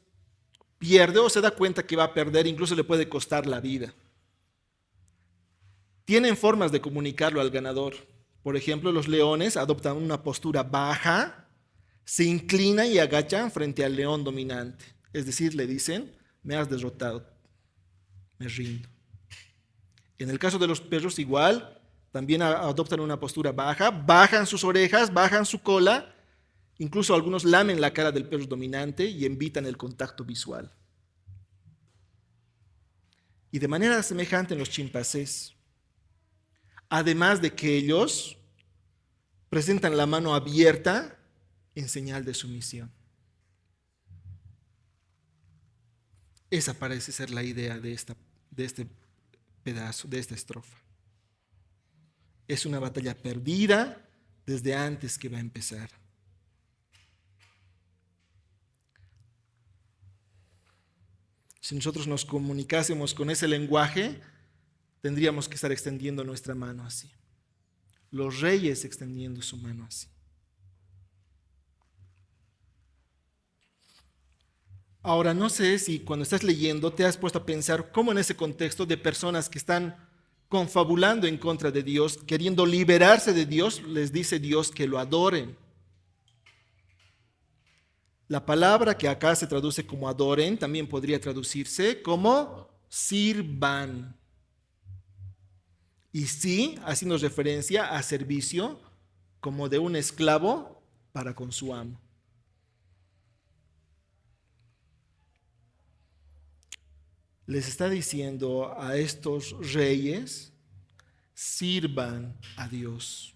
pierde o se da cuenta que va a perder, incluso le puede costar la vida. Tienen formas de comunicarlo al ganador. Por ejemplo, los leones adoptan una postura baja, se inclinan y agachan frente al león dominante. Es decir, le dicen: me has derrotado, me rindo. En el caso de los perros igual, también adoptan una postura baja, bajan sus orejas, bajan su cola, incluso algunos lamen la cara del perro dominante y evitan el contacto visual. Y de manera semejante en los chimpancés, además de que ellos presentan la mano abierta en señal de sumisión. Esa parece ser la idea de este pedazo, de esta estrofa. Es una batalla perdida desde antes que va a empezar. Si nosotros nos comunicásemos con ese lenguaje, tendríamos que estar extendiendo nuestra mano así. Los reyes extendiendo su mano así. Ahora, no sé si cuando estás leyendo te has puesto a pensar cómo en ese contexto de personas que están confabulando en contra de Dios, queriendo liberarse de Dios, les dice Dios que lo adoren. La palabra que acá se traduce como adoren también podría traducirse como sirvan. Y sí, haciendo referencia a servicio como de un esclavo para con su amo. Les está diciendo a estos reyes: sirvan a Dios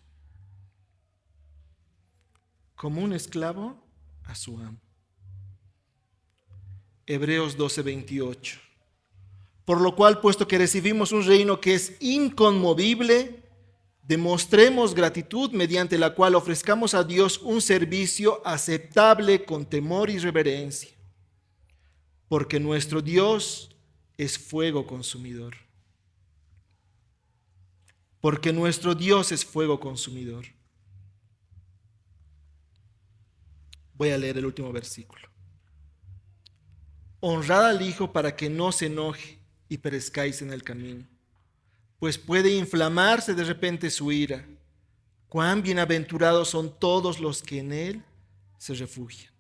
como un esclavo a su amo. Hebreos 12:28. Por lo cual, puesto que recibimos un reino que es inconmovible, demostremos gratitud mediante la cual ofrezcamos a Dios un servicio aceptable con temor y reverencia, porque nuestro Dios es fuego consumidor. Porque nuestro Dios es fuego consumidor. Voy a leer el último versículo. Honrad al Hijo para que no se enoje y perezcáis en el camino, pues puede inflamarse de repente su ira. Cuán bienaventurados son todos los que en él se refugian.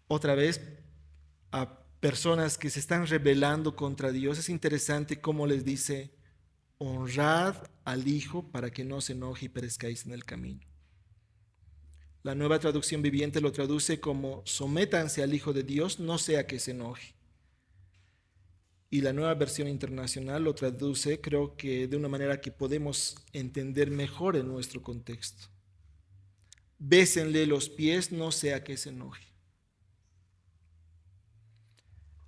Otra vez, a personas que se están rebelando contra Dios, es interesante cómo les dice: honrad al Hijo para que no se enoje y perezcáis en el camino. La Nueva Traducción Viviente lo traduce como: sométanse al Hijo de Dios, no sea que se enoje. y la Nueva Versión Internacional lo traduce, creo que de una manera que podemos entender mejor en nuestro contexto. Bésenle los pies, no sea que se enoje.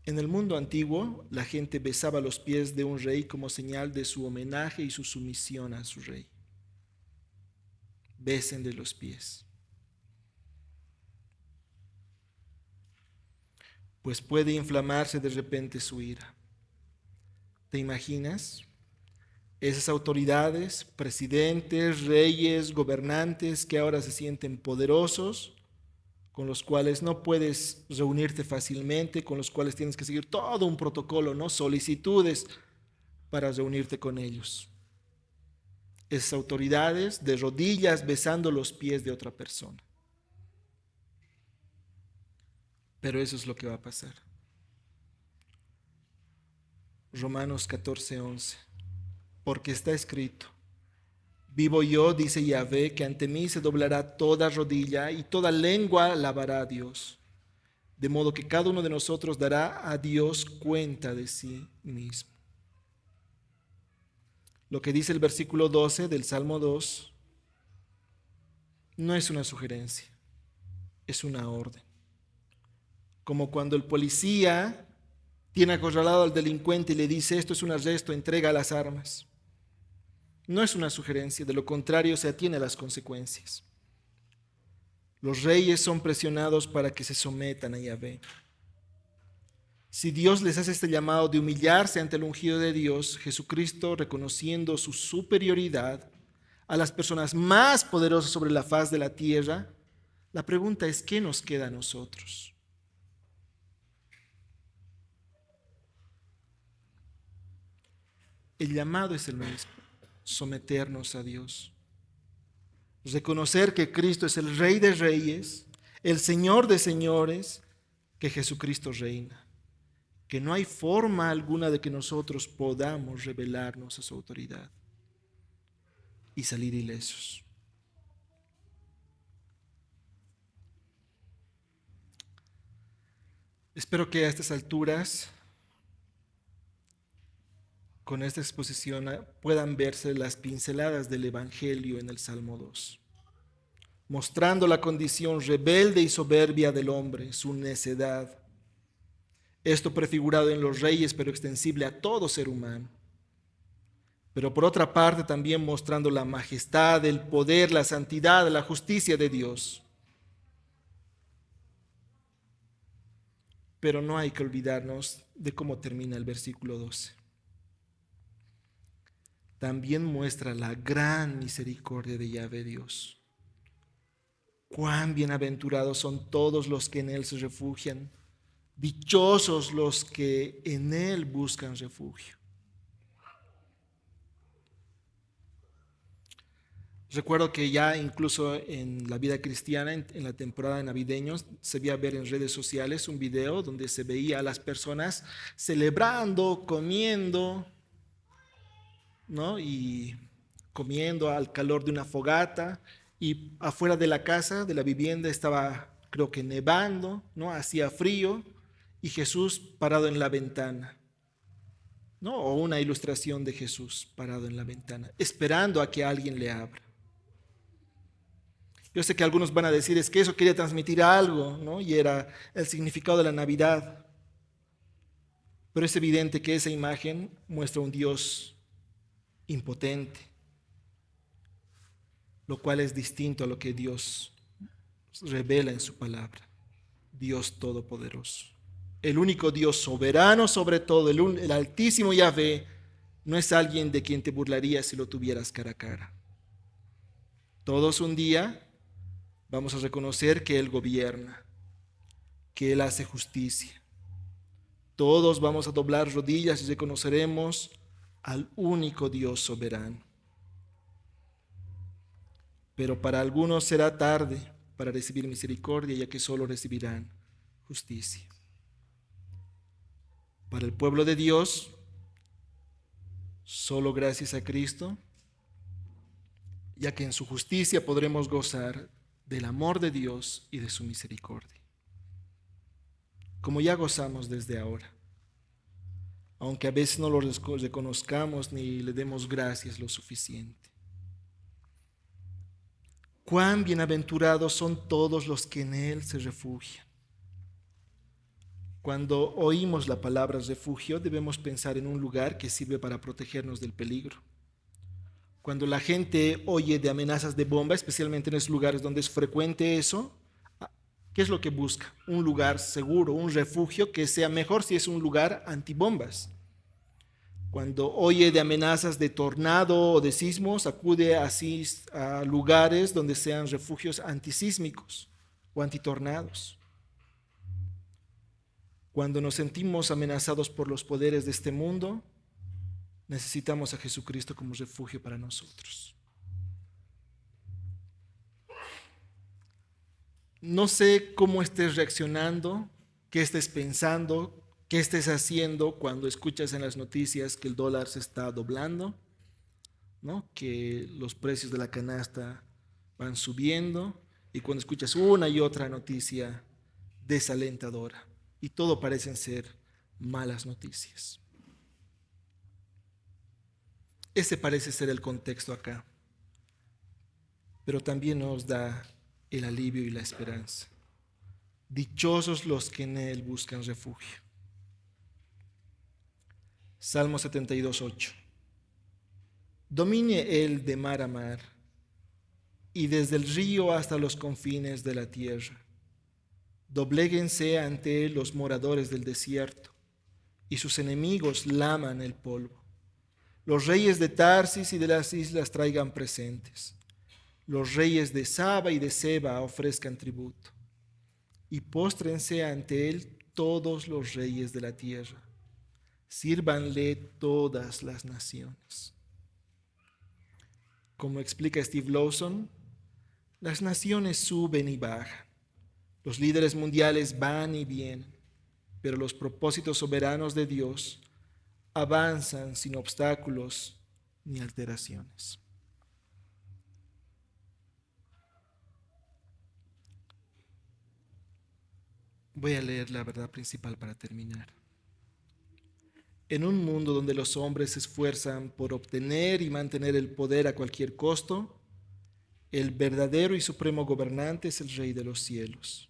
En el mundo antiguo, la gente besaba los pies de un rey como señal de su homenaje y su sumisión a su rey. Bésenle los pies. Pues puede inflamarse de repente su ira. ¿Te imaginas? Esas autoridades, presidentes, reyes, gobernantes que ahora se sienten poderosos, con los cuales no puedes reunirte fácilmente, con los cuales tienes que seguir todo un protocolo, ¿no? Solicitudes para reunirte con ellos. Esas autoridades de rodillas besando los pies de otra persona. Pero eso es lo que va a pasar. Romanos 14:11. Porque está escrito: vivo yo, dice Yahvé, que ante mí se doblará toda rodilla y toda lengua alabará a Dios. De modo que cada uno de nosotros dará a Dios cuenta de sí mismo. Lo que dice el versículo 12 del Salmo 2 no es una sugerencia, es una orden. Como cuando el policía tiene acorralado al delincuente y le dice: esto es un arresto, entrega las armas. No es una sugerencia, de lo contrario se atiene a las consecuencias. Los reyes son presionados para que se sometan a Yahvé. Si Dios les hace este llamado de humillarse ante el ungido de Dios, Jesucristo, reconociendo su superioridad a las personas más poderosas sobre la faz de la tierra, la pregunta es: ¿qué nos queda a nosotros? El llamado es el mismo: someternos a Dios. Reconocer que Cristo es el Rey de Reyes, el Señor de Señores, que Jesucristo reina, que no hay forma alguna de que nosotros podamos rebelarnos a su autoridad y salir ilesos. Espero que a estas alturas, con esta exposición, puedan verse las pinceladas del Evangelio en el Salmo 2, mostrando la condición rebelde y soberbia del hombre, su necedad. Esto prefigurado en los reyes, pero extensible a todo ser humano. Pero por otra parte también mostrando la majestad, el poder, la santidad, la justicia de Dios. Pero no hay que olvidarnos de cómo termina el versículo 12. También muestra la gran misericordia de Yahvé Dios. Cuán bienaventurados son todos los que en Él se refugian. Dichosos los que en Él buscan refugio. Recuerdo que ya incluso en la vida cristiana, en la temporada de navideños, se veía ver en redes sociales un video donde se veía a las personas celebrando, comiendo, ¿no? Y comiendo al calor de una fogata, y afuera de la casa, de la vivienda, estaba, creo que nevando, ¿no? Hacía frío, y Jesús parado en la ventana, ¿no? O una ilustración de Jesús parado en la ventana, esperando a que alguien le abra. Yo sé que algunos van a decir: es que eso quería transmitir algo, ¿no? Y era el significado de la Navidad. Pero es evidente que esa imagen muestra un Dios impotente, lo cual es distinto a lo que Dios revela en su palabra. Dios todopoderoso, el único Dios soberano sobre todo, el altísimo Yahvé, no es alguien de quien te burlarías si lo tuvieras cara a cara. Todos un día vamos a reconocer que Él gobierna, que Él hace justicia. Todos vamos a doblar rodillas y reconoceremos al único Dios soberano. Pero para algunos será tarde para recibir misericordia, ya que solo recibirán justicia. Para el pueblo de Dios, solo gracias a Cristo, ya que en su justicia podremos gozar del amor de Dios y de su misericordia, como ya gozamos desde ahora. aunque a veces no lo reconozcamos ni le demos gracias lo suficiente. Cuán bienaventurados son todos los que en Él se refugian. Cuando oímos la palabra refugio, debemos pensar en un lugar que sirve para protegernos del peligro. Cuando la gente oye de amenazas de bomba, especialmente en esos lugares donde es frecuente eso, ¿qué es lo que busca? Un lugar seguro, un refugio que sea mejor si es un lugar antibombas. Cuando oye de amenazas de tornado o de sismos, acude así a lugares donde sean refugios antisísmicos o antitornados. Cuando nos sentimos amenazados por los poderes de este mundo, necesitamos a Jesucristo como refugio para nosotros. No sé cómo estés reaccionando, qué estés pensando, qué estés haciendo cuando escuchas en las noticias que el dólar se está doblando, ¿no? Que los precios de la canasta van subiendo, y cuando escuchas una y otra noticia desalentadora, y todo parecen ser malas noticias. Ese parece ser el contexto acá, pero también nos da el alivio y la esperanza. Dichosos los que en Él buscan refugio. Salmo 72:8. Domine Él de mar a mar y desde el río hasta los confines de la tierra. Dobléguense ante Él los moradores del desierto y sus enemigos laman el polvo. Los reyes de Tarsis y de las islas traigan presentes. Los reyes de Saba y de Seba ofrezcan tributo. Y póstrense ante Él todos los reyes de la tierra. Sírvanle todas las naciones. Como explica Steve Lawson, las naciones suben y bajan. Los líderes mundiales van y vienen, pero los propósitos soberanos de Dios avanzan sin obstáculos ni alteraciones. Voy a leer la verdad principal para terminar. En un mundo donde los hombres se esfuerzan por obtener y mantener el poder a cualquier costo, el verdadero y supremo gobernante es el Rey de los cielos.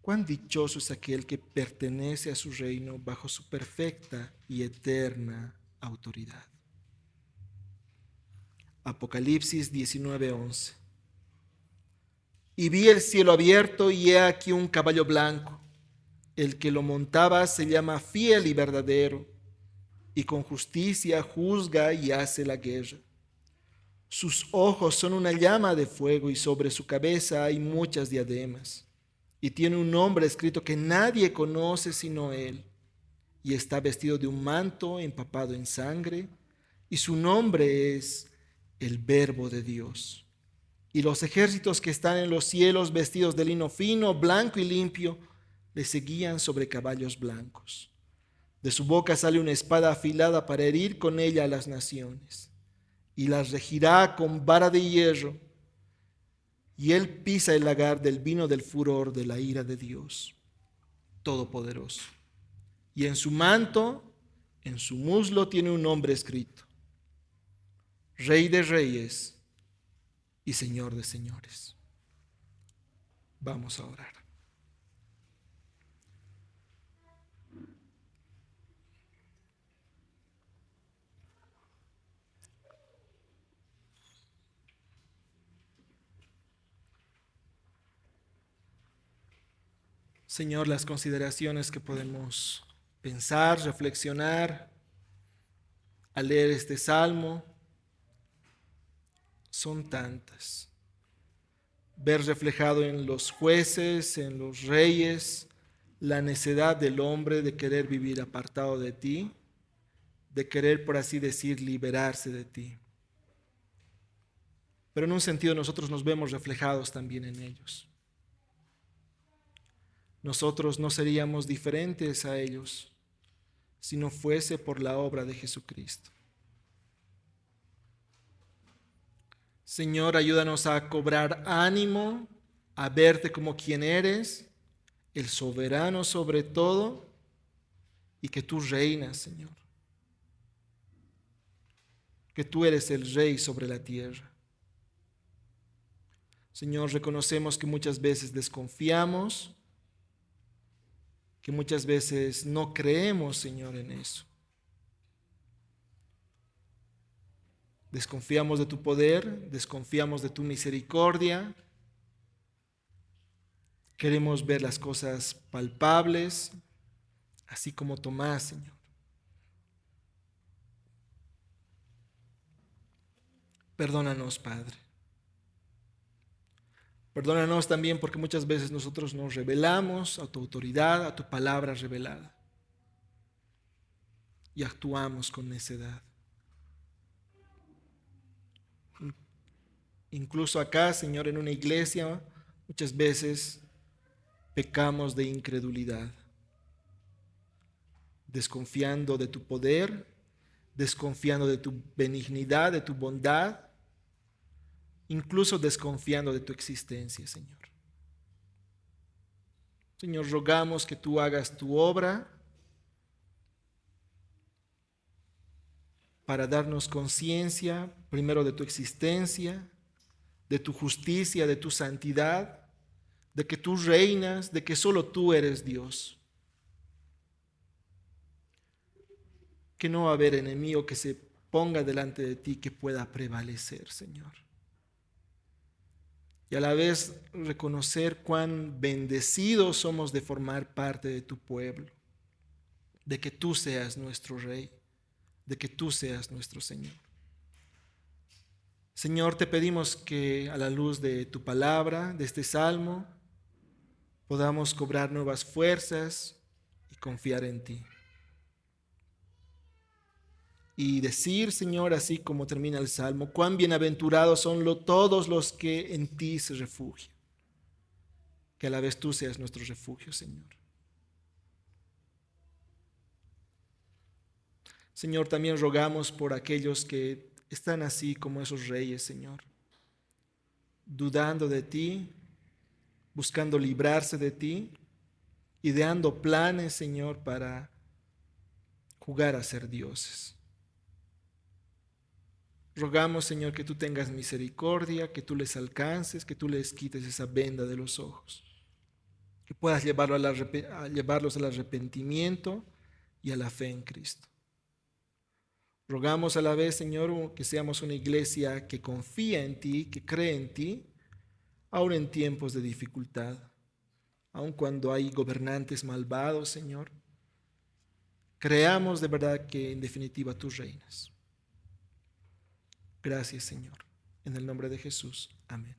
Cuán dichoso es aquel que pertenece a su reino bajo su perfecta y eterna autoridad. Apocalipsis 19:11. Y vi el cielo abierto y he aquí un caballo blanco. El que lo montaba se llama Fiel y Verdadero, y con justicia juzga y hace la guerra. Sus ojos son una llama de fuego y sobre su cabeza hay muchas diademas. Y tiene un nombre escrito que nadie conoce sino él. Y está vestido de un manto empapado en sangre, y su nombre es el Verbo de Dios. Y los ejércitos que están en los cielos, vestidos de lino fino, blanco y limpio, le seguían sobre caballos blancos. De su boca sale una espada afilada para herir con ella a las naciones, y las regirá con vara de hierro. Y él pisa el lagar del vino del furor de la ira de Dios Todopoderoso. Y en su manto, en su muslo, tiene un nombre escrito: Rey de Reyes y Señor de Señores. Vamos a orar. Señor, las consideraciones que podemos pensar, reflexionar al leer este salmo son tantas. Ver reflejado en los jueces, en los reyes, la necedad del hombre de querer vivir apartado de ti, de querer, por así decir, liberarse de ti. Pero en un sentido nosotros nos vemos reflejados también en ellos. Nosotros no seríamos diferentes a ellos si no fuese por la obra de Jesucristo. Señor, ayúdanos a cobrar ánimo, a verte como quien eres, el soberano sobre todo, y que tú reinas, Señor. Que tú eres el Rey sobre la tierra. Señor, reconocemos que muchas veces desconfiamos, que muchas veces no creemos, Señor, en eso. Desconfiamos de tu poder, desconfiamos de tu misericordia. Queremos ver las cosas palpables, así como Tomás, Señor. Perdónanos, Padre. Perdónanos también porque muchas veces nosotros nos rebelamos a tu autoridad, a tu palabra revelada. Y actuamos con necedad. Incluso acá, Señor, en una iglesia, muchas veces pecamos de incredulidad, desconfiando de tu poder, desconfiando de tu benignidad, de tu bondad, incluso desconfiando de tu existencia, Señor. Señor, rogamos que tú hagas tu obra para darnos conciencia, primero de tu existencia, de tu justicia, de tu santidad, de que tú reinas, de que solo tú eres Dios. Que no va a haber enemigo que se ponga delante de ti que pueda prevalecer, Señor. Y a la vez reconocer cuán bendecidos somos de formar parte de tu pueblo, de que tú seas nuestro Rey, de que tú seas nuestro Señor. Señor, te pedimos que a la luz de tu palabra, de este salmo, podamos cobrar nuevas fuerzas y confiar en ti. Y decir, Señor, así como termina el salmo, cuán bienaventurados son todos los que en ti se refugian. Que a la vez tú seas nuestro refugio, Señor. Señor, también rogamos por aquellos que están así como esos reyes, Señor, dudando de ti, buscando librarse de ti, ideando planes, Señor, para jugar a ser dioses. Rogamos, Señor, que tú tengas misericordia, que tú les alcances, que tú les quites esa venda de los ojos, que puedas llevarlos al arrepentimiento y a la fe en Cristo. Rogamos a la vez, Señor, que seamos una iglesia que confía en ti, que cree en ti, aun en tiempos de dificultad, aun cuando hay gobernantes malvados, Señor. Creamos de verdad que en definitiva tú reinas. Gracias, Señor. En el nombre de Jesús. Amén.